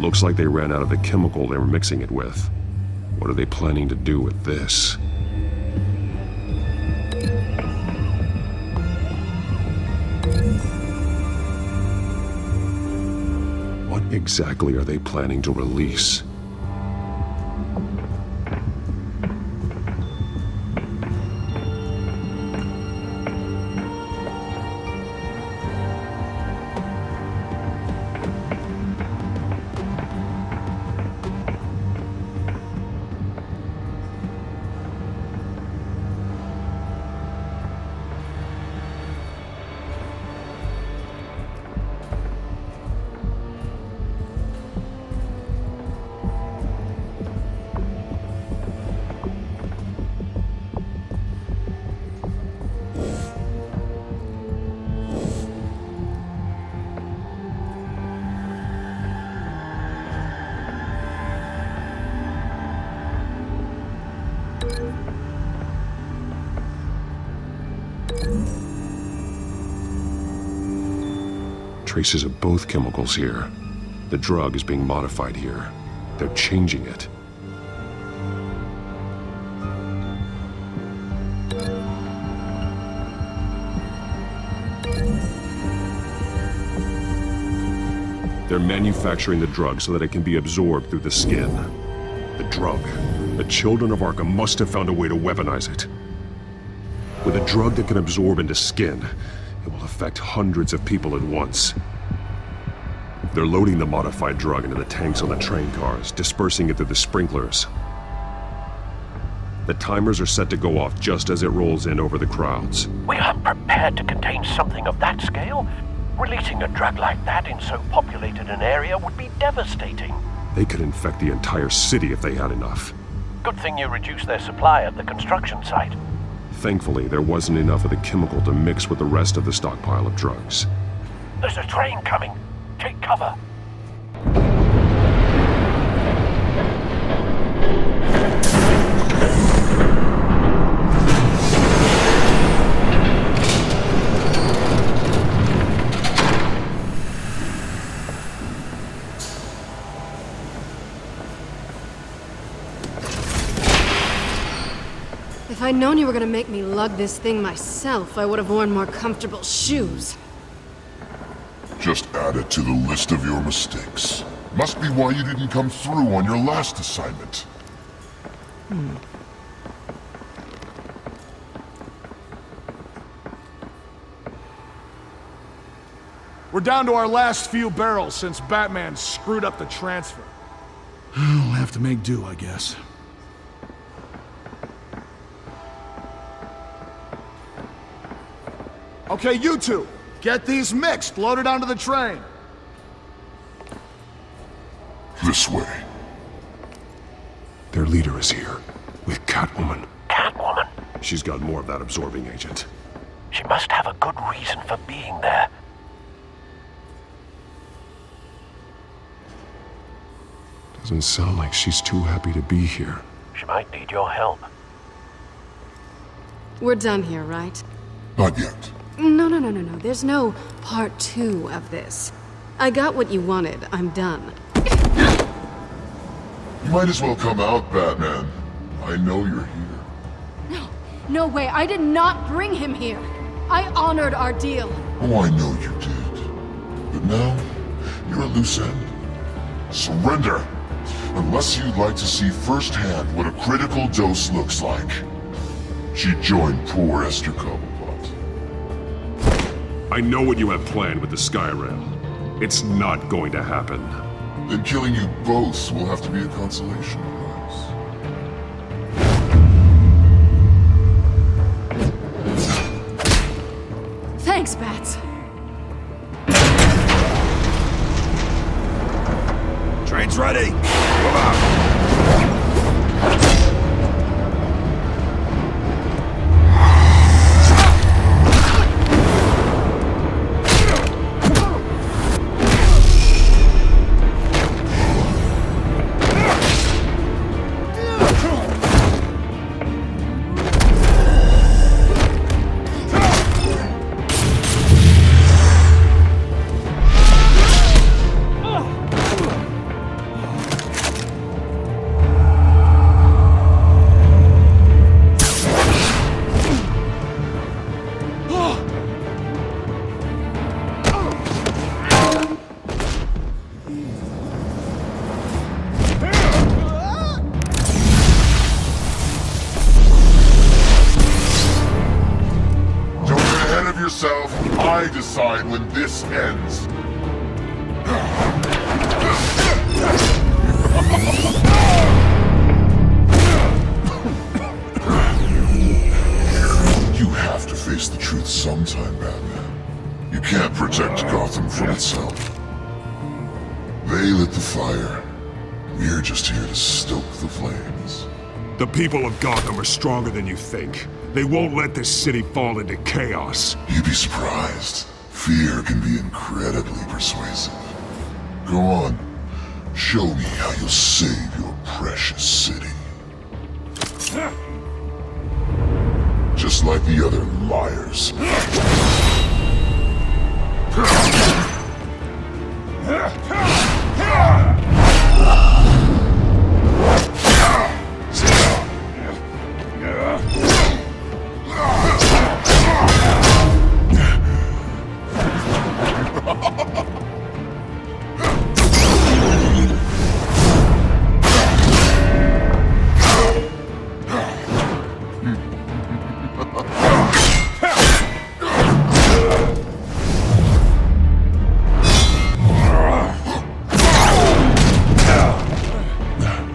Looks like they ran out of the chemical they were mixing it with. What are they planning to do with this? What exactly are they planning to release? Traces of both chemicals here. The drug is being modified here. They're changing it. They're manufacturing the drug so that it can be absorbed through the skin. The drug. The children of Arkham must have found a way to weaponize it. With a drug that can absorb into skin, it will affect hundreds of people at once. They're loading the modified drug into the tanks on the train cars, dispersing it through the sprinklers. The timers are set to go off just as it rolls in over the crowds. We aren't prepared to contain something of that scale. Releasing a drug like that in so populated an area would be devastating. They could infect the entire city if they had enough. Good thing you reduced their supply at the construction site. Thankfully, there wasn't enough of the chemical to mix with the rest of the stockpile of drugs. There's a train coming. Take cover. If I'd known you were gonna make me lug this thing myself, I would have worn more comfortable shoes. Just add it to the list of your mistakes. Must be why you didn't come through on your last assignment. We're down to our last few barrels since Batman screwed up the transfer. We'll have to make do, I guess. Okay, you two, get these mixed, loaded onto the train. This way. Their leader is here, with Catwoman. Catwoman? She's got more of that absorbing agent. She must have a good reason for being there. Doesn't sound like she's too happy to be here. She might need your help. We're done here, right? Not yet. No. There's no part 2 of this. I got what you wanted. I'm done. You might as well come out, Batman. I know you're here. No way. I did not bring him here. I honored our deal. Oh, I know you did. But now, you're a loose end. Surrender! Unless you'd like to see firsthand what a critical dose looks like. She joined poor Esther Cobblepot. I know what you have planned with the Skyrail. It's not going to happen. Then killing you both will have to be a consolation prize. Thanks, Bats. Train's ready! Move out! I decide when this ends. You have to face the truth sometime, Batman. You can't protect Gotham from itself. They lit the fire. We're just here to stoke the flames. The people of Gotham are stronger than you think. They won't let this city fall into chaos. You'd be surprised. Fear can be incredibly persuasive. Go on. Show me how you'll save your precious city. Just like the other liars.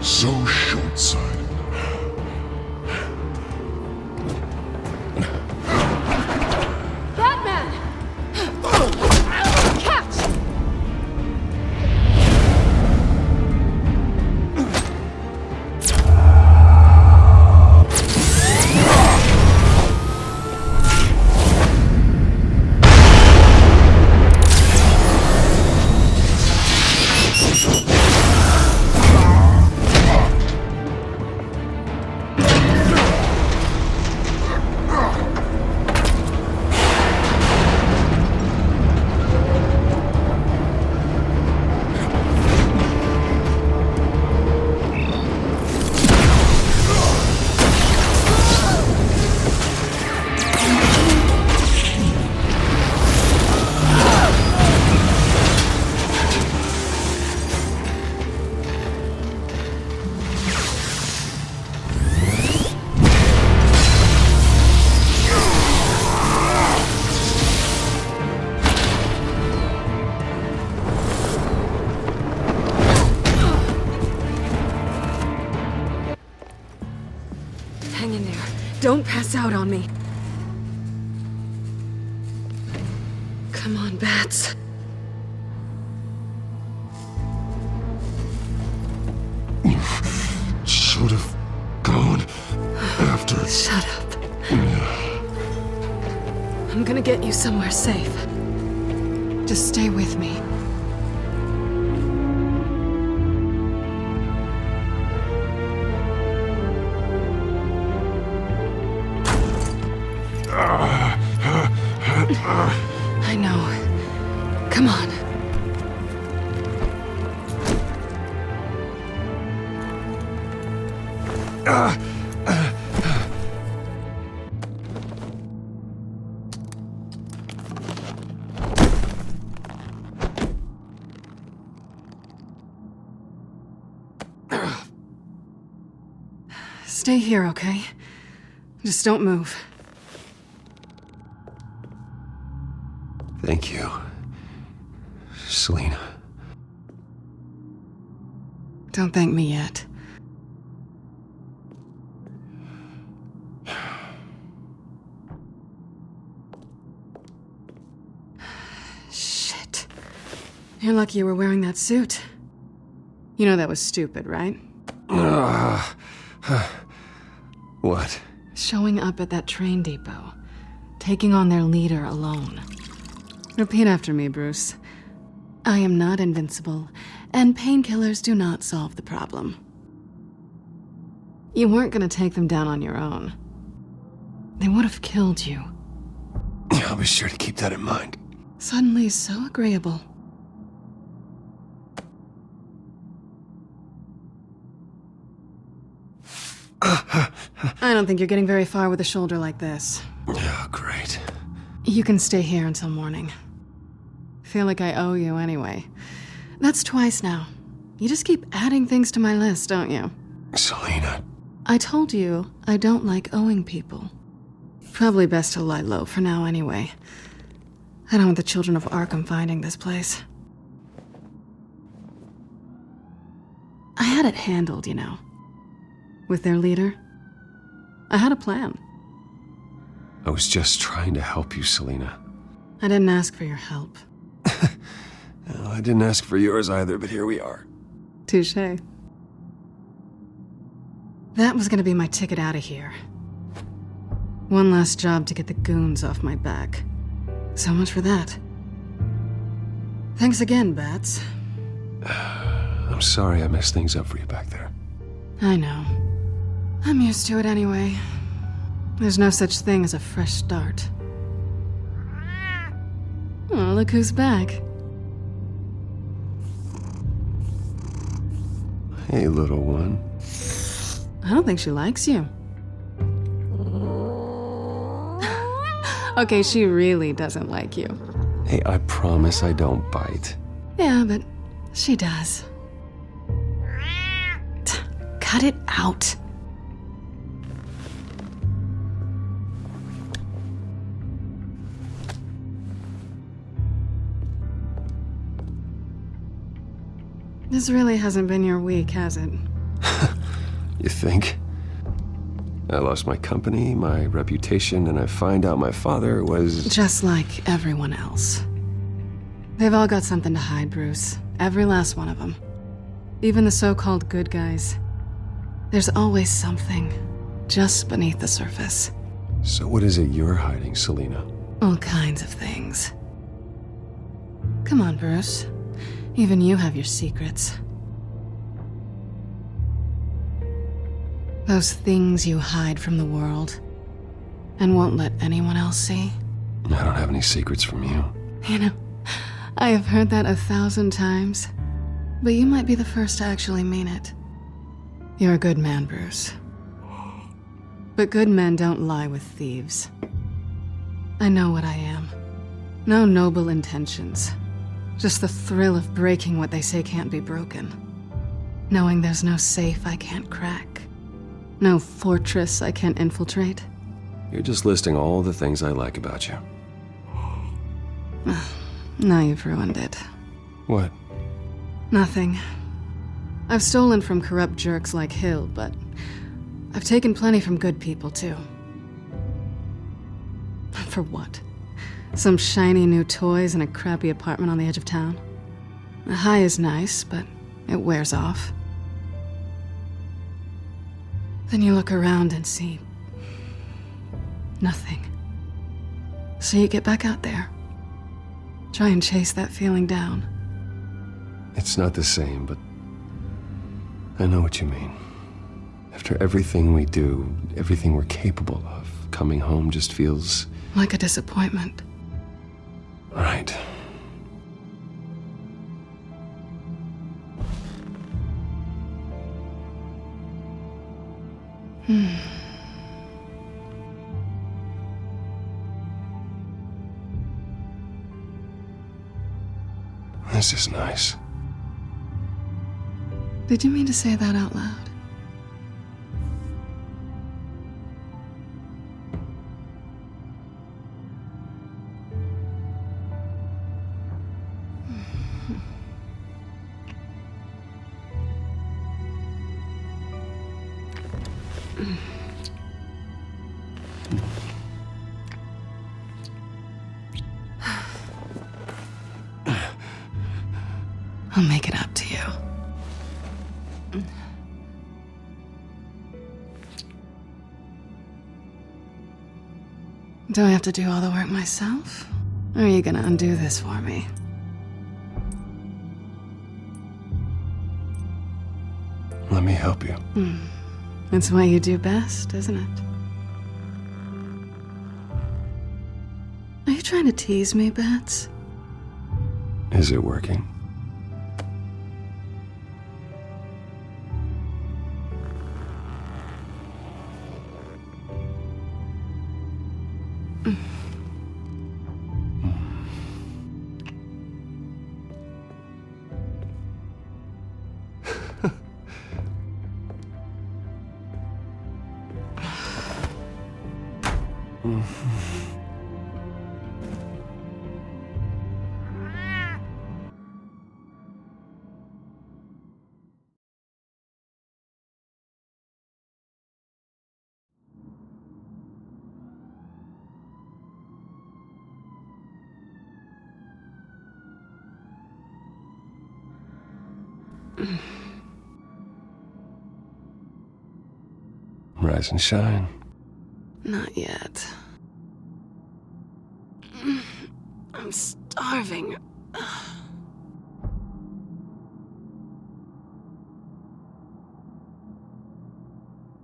So short-sighted. Batman! Catch! Hang in there. Don't pass out on me. Come on, Bats. Should have gone after. Shut up. I'm gonna get you somewhere safe. Just stay with me. Stay here, okay? Just don't move. Thank you, Selina. Don't thank me yet. Shit. You're lucky you were wearing that suit. You know that was stupid, right? What? Showing up at that train depot. Taking on their leader alone. Repeat after me, Bruce. I am not invincible, and painkillers do not solve the problem. You weren't gonna take them down on your own. They would have killed you. I'll be sure to keep that in mind. Suddenly so agreeable. I don't think you're getting very far with a shoulder like this. Oh, great. You can stay here until morning. Feel like I owe you anyway. That's twice now. You just keep adding things to my list, don't you? Selina. I told you I don't like owing people. Probably best to lie low for now anyway. I don't want the children of Arkham finding this place. I had it handled, you know. With their leader. I had a plan. I was just trying to help you, Selina. I didn't ask for your help. Well, I didn't ask for yours either, but here we are. Touché. That was gonna be my ticket out of here. One last job to get the goons off my back. So much for that. Thanks again, Bats. I'm sorry I messed things up for you back there. I know. I'm used to it anyway. There's no such thing as a fresh start. Oh, look who's back. Hey, little one. I don't think she likes you. Okay, she really doesn't like you. Hey, I promise I don't bite. Yeah, but she does. Cut it out. This really hasn't been your week, has it? You think? I lost my company, my reputation, and I find out my father was... Just like everyone else. They've all got something to hide, Bruce. Every last one of them. Even the so-called good guys. There's always something just beneath the surface. So what is it you're hiding, Selina? All kinds of things. Come on, Bruce. Even you have your secrets. Those things you hide from the world and won't let anyone else see. I don't have any secrets from you. You know, I have heard that 1,000 times, but you might be the first to actually mean it. You're a good man, Bruce. But good men don't lie with thieves. I know what I am. No noble intentions. Just the thrill of breaking what they say can't be broken. Knowing there's no safe I can't crack. No fortress I can't infiltrate. You're just listing all the things I like about you. Now you've ruined it. What? Nothing. I've stolen from corrupt jerks like Hill, but I've taken plenty from good people, too. For what? Some shiny new toys and a crappy apartment on the edge of town? The high is nice, but it wears off. Then you look around and see nothing. So you get back out there. Try and chase that feeling down. It's not the same, but I know what you mean. After everything we do, everything we're capable of, coming home just feels... like a disappointment. Right. This is nice. Did you mean to say that out loud? I'll make it up to you. Do I have to do all the work myself? Or are you gonna undo this for me? Let me help you. It's what you do best, isn't it? Are you trying to tease me, Bats? Is it working? Rise and shine. Not yet. I'm starving.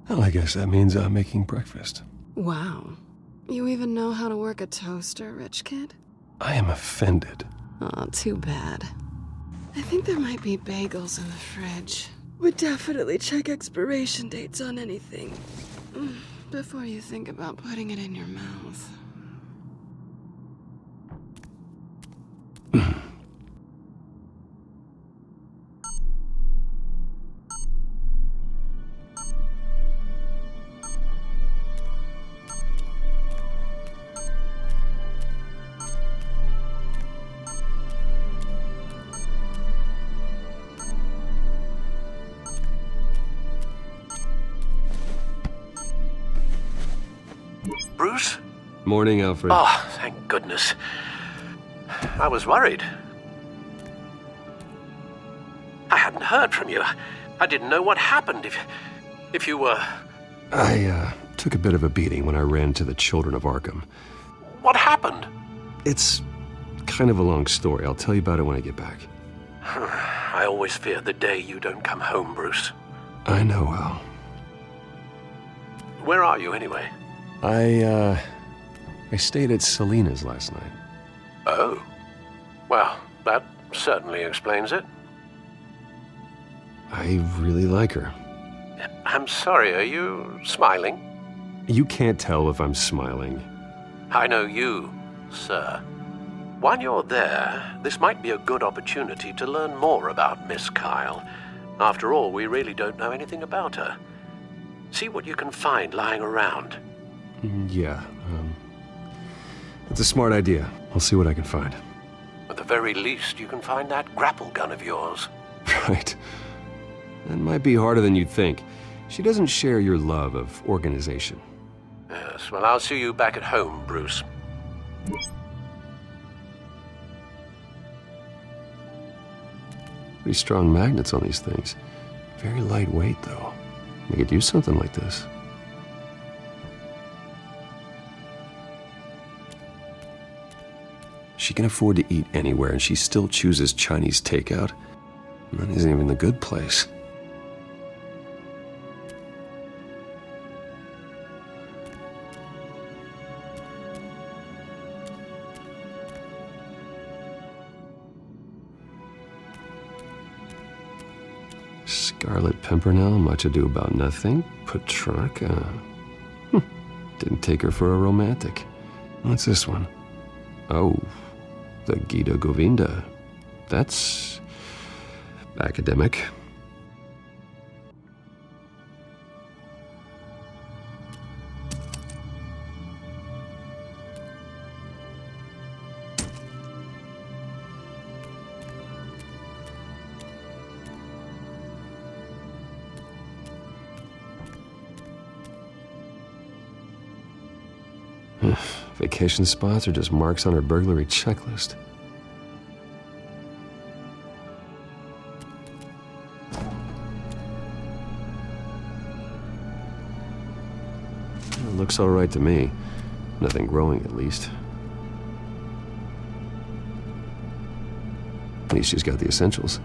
Well, I guess that means I'm making breakfast. Wow. You even know how to work a toaster, rich kid? I am offended. Aw, too bad. I think there might be bagels in the fridge. Would definitely check expiration dates on anything before you think about putting it in your mouth. Bruce? Morning, Alfred. Oh, thank goodness. I was worried. I hadn't heard from you. I didn't know what happened if you were... I took a bit of a beating when I ran to the Children of Arkham. What happened? It's kind of a long story. I'll tell you about it when I get back. I always fear the day you don't come home, Bruce. I know, Al. Where are you, anyway? I stayed at Selena's last night. Oh. Well, that certainly explains it. I really like her. I'm sorry, are you smiling? You can't tell if I'm smiling. I know you, sir. While you're there, this might be a good opportunity to learn more about Miss Kyle. After all, we really don't know anything about her. See what you can find lying around. Yeah, it's a smart idea. I'll see what I can find. At the very least, you can find that grapple gun of yours. Right. That might be harder than you'd think. She doesn't share your love of organization. Yes, well, I'll see you back at home, Bruce. Pretty strong magnets on these things. Very lightweight, though. They could use something like this. She can afford to eat anywhere, and she still chooses Chinese takeout. And that isn't even the good place. Scarlet Pimpernel, Much Ado About Nothing, Petrarca. Didn't take her for a romantic. What's this one? Oh, the Gita Govinda. That's academic. Vacation spots are just marks on her burglary checklist. It looks all right to me. Nothing growing, at least. At least she's got the essentials.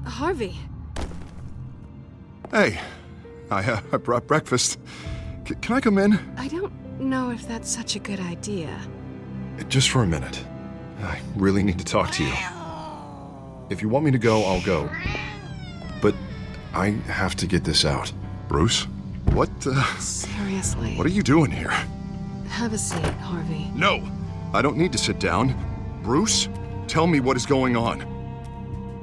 Harvey. Hey, I brought breakfast. Can I come in? I don't know if that's such a good idea. Just for a minute. I really need to talk to you. If you want me to go, I'll go. But I have to get this out. Bruce? What, Seriously. What are you doing here? Have a seat, Harvey. No! I don't need to sit down. Bruce, tell me what is going on.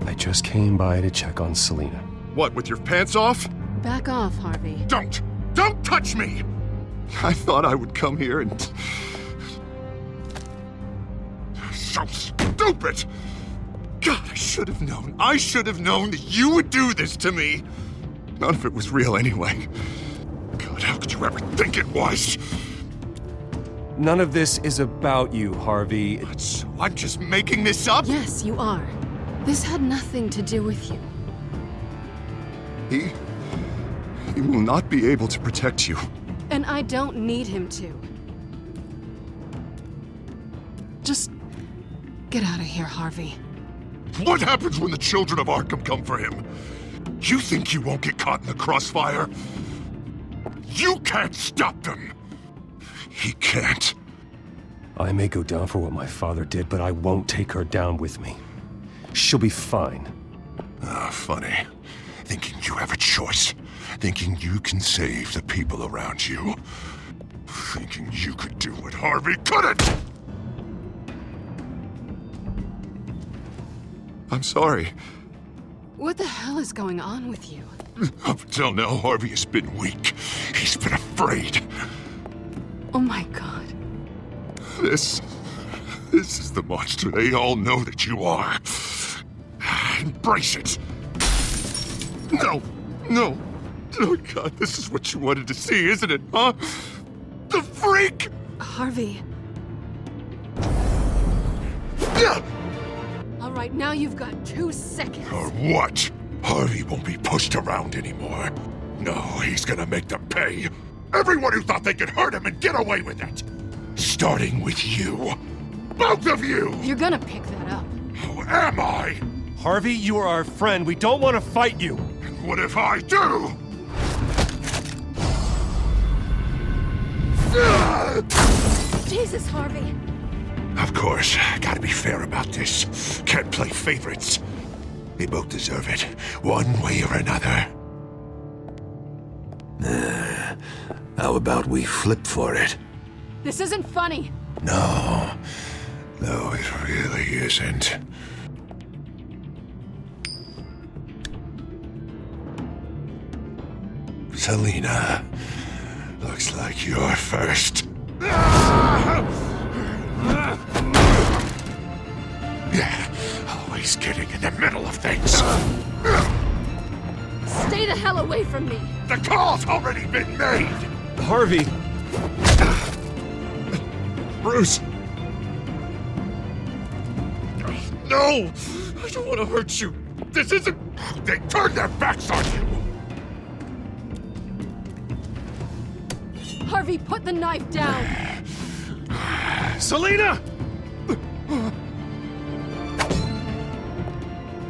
I just came by to check on Selina. What, with your pants off? Back off, Harvey. Don't! Don't touch me! I thought I would come here and... So stupid! God, I should have known. I should have known that you would do this to me. None of it was real anyway. God, how could you ever think it was? None of this is about you, Harvey. So I'm just making this up? Yes, you are. This had nothing to do with you. He will not be able to protect you. And I don't need him to. Just get out of here, Harvey. What happens when the children of Arkham come for him? You think you won't get caught in the crossfire? You can't stop them! He can't. I may go down for what my father did, but I won't take her down with me. She'll be fine. Ah, funny. Thinking you have a choice. Thinking you can save the people around you. Thinking you could do what Harvey couldn't! I'm sorry. What the hell is going on with you? Up until now, Harvey has been weak. He's been afraid. Oh my God. This is the monster they all know that you are. Embrace it. No. Oh God, this is what you wanted to see, isn't it, huh? The freak! Harvey. All right, now you've got 2 seconds. Or what? Harvey won't be pushed around anymore. No, he's gonna make them pay. Everyone who thought they could hurt him and get away with it. Starting with you. Both of you! You're gonna pick that up. Who am I? Harvey, you are our friend. We don't want to fight you. And what if I do? Jesus, Harvey. Of course, gotta be fair about this. Can't play favorites. They both deserve it, one way or another. How about we flip for it? This isn't funny. No, it really isn't. Selina, looks like you're first. Yeah, always getting in the middle of things. Stay the hell away from me. The call's already been made. Harvey. Bruce. No, I don't want to hurt you. This isn't... They turned their backs on you. Harvey, put the knife down. Selina!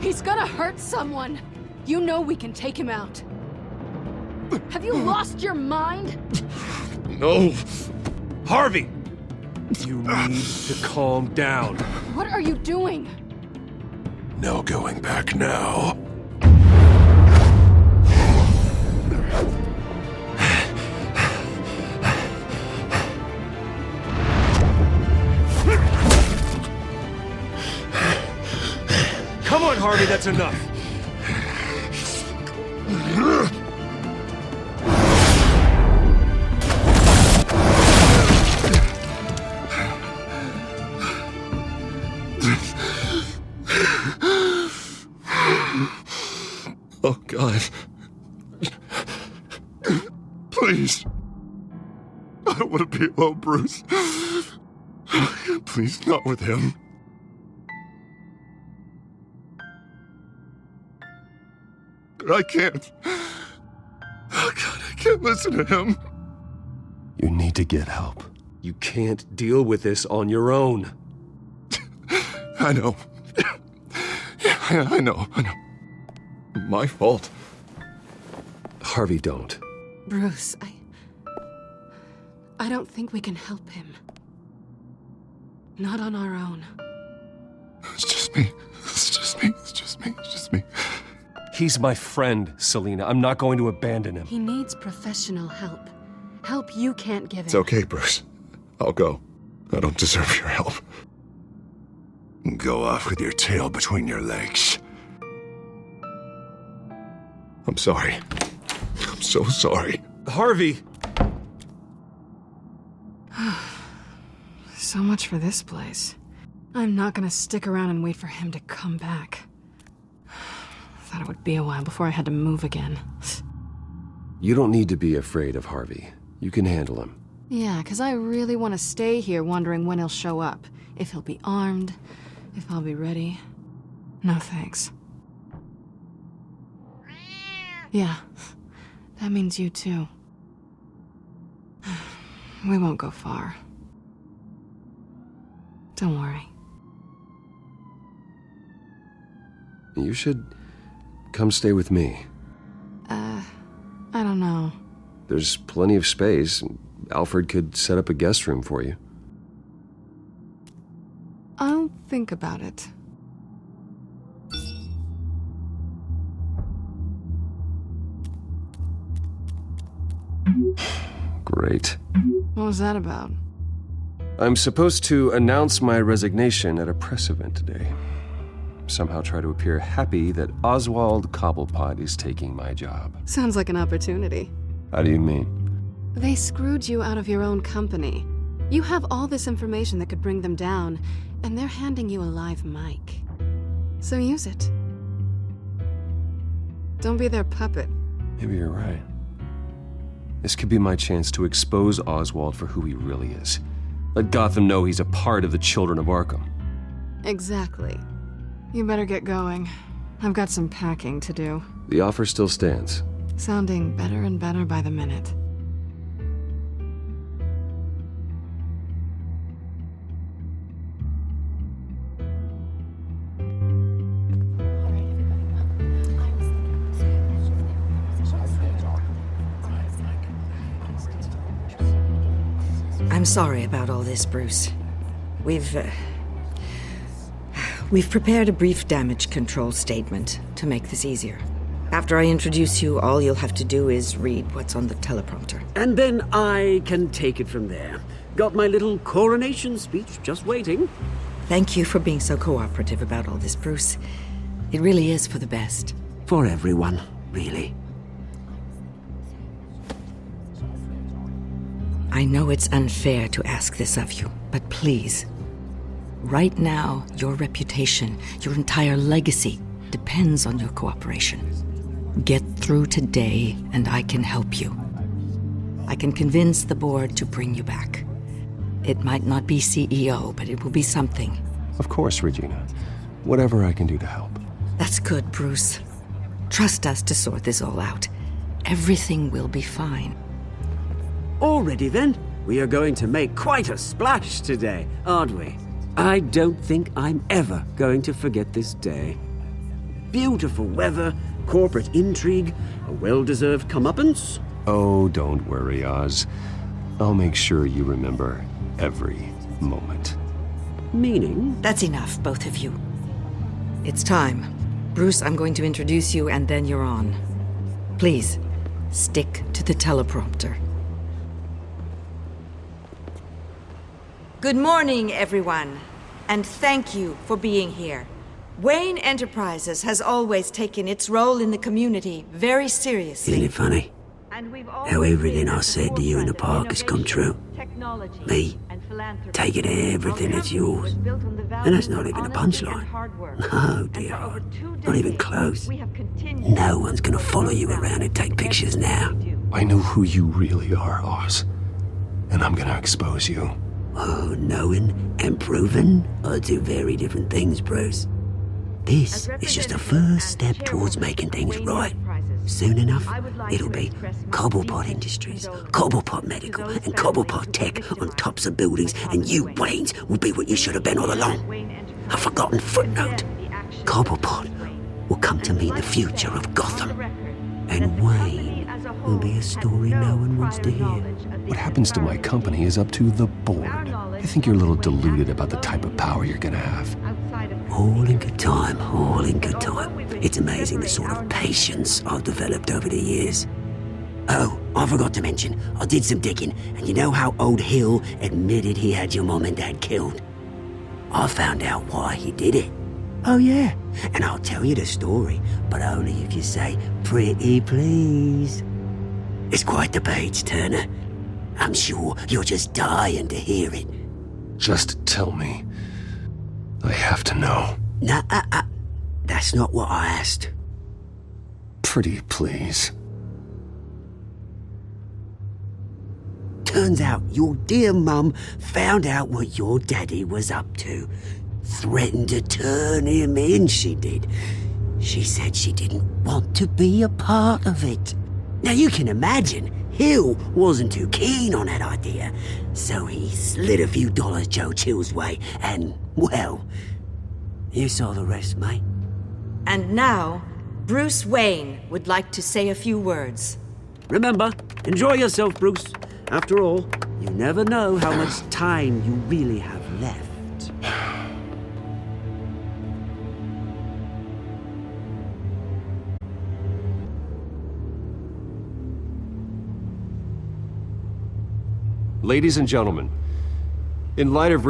He's gonna hurt someone. You know we can take him out. Have you lost your mind? No. Harvey! You need to calm down. What are you doing? No going back now. Come on, Harvey, that's enough. Oh, God. Please. I don't want to be alone, Bruce. Please, not with him. I can't. Oh, God, I can't listen to him. You need to get help. You can't deal with this on your own. I know. Yeah, I know. My fault. Harvey, don't. Bruce, I don't think we can help him. Not on our own. It's just me. He's my friend, Selina. I'm not going to abandon him. He needs professional help. Help you can't give him. It's okay, Bruce. I'll go. I don't deserve your help. Go off with your tail between your legs. I'm sorry. I'm so sorry. Harvey! So much for this place. I'm not gonna stick around and wait for him to come back. Thought it would be a while before I had to move again. You don't need to be afraid of Harvey. You can handle him. Yeah, 'cause I really want to stay here wondering when he'll show up. If he'll be armed, if I'll be ready. No thanks. Yeah, that means you too. We won't go far. Don't worry. You should come stay with me. I don't know. There's plenty of space. Alfred could set up a guest room for you. I'll think about it. Great. What was that about? I'm supposed to announce my resignation at a press event today. Somehow try to appear happy that Oswald Cobblepot is taking my job. Sounds like an opportunity. How do you mean? They screwed you out of your own company. You have all this information that could bring them down, and they're handing you a live mic. So use it. Don't be their puppet. Maybe you're right. This could be my chance to expose Oswald for who he really is. Let Gotham know he's a part of the Children of Arkham. Exactly. You better get going. I've got some packing to do. The offer still stands. Sounding better and better by the minute. I'm sorry about all this, Bruce. We've prepared a brief damage control statement to make this easier. After I introduce you, all you'll have to do is read what's on the teleprompter. And then I can take it from there. Got my little coronation speech just waiting. Thank you for being so cooperative about all this, Bruce. It really is for the best. For everyone, really. I know it's unfair to ask this of you, but please. Right now, your reputation, your entire legacy, depends on your cooperation. Get through today, and I can help you. I can convince the board to bring you back. It might not be CEO, but it will be something. Of course, Regina. Whatever I can do to help. That's good, Bruce. Trust us to sort this all out. Everything will be fine. Already then, we are going to make quite a splash today, aren't we? I don't think I'm ever going to forget this day. Beautiful weather, corporate intrigue, a well-deserved comeuppance. Oh, don't worry, Oz. I'll make sure you remember every moment. Meaning? That's enough, both of you. It's time. Bruce, I'm going to introduce you and then you're on. Please, stick to the teleprompter. Good morning, everyone, and thank you for being here. Wayne Enterprises has always taken its role in the community very seriously. Isn't it funny? How everything I said to you in the park has come true. Me, taking everything that's yours. And that's not even a punchline. No, dear. Not even close. No one's gonna follow you around and take pictures now. I know who you really are, Oz. And I'm gonna expose you. Oh, knowing and proving are two very different things, Bruce. This is just a first step towards making things right. Soon enough, it'll be Cobblepot Industries, Cobblepot Medical, and Cobblepot Tech on tops of buildings, and you, Waynes, will be what you should have been all along. A forgotten footnote. Cobblepot will come to mean the future of Gotham. And Wayne will be a story no one wants to hear. What happens to my company is up to the board. I think you're a little deluded about the type of power you're gonna have. All in good time, all in good time. It's amazing the sort of patience I've developed over the years. Oh, I forgot to mention, I did some digging, and you know how old Hill admitted he had your mom and dad killed? I found out why he did it. Oh yeah, and I'll tell you the story, but only if you say, pretty please. It's quite the page, Turner. I'm sure you're just dying to hear it. Just tell me. I have to know. Nah, that's not what I asked. Pretty please. Turns out your dear mum found out what your daddy was up to. Threatened to turn him in, she did. She said she didn't want to be a part of it. Now you can imagine, Hill wasn't too keen on that idea, so he slid a few dollars Joe Chill's way, and, well, you saw the rest, mate. And now, Bruce Wayne would like to say a few words. Remember, enjoy yourself, Bruce. After all, you never know how much time you really have left. Ladies and gentlemen, in light of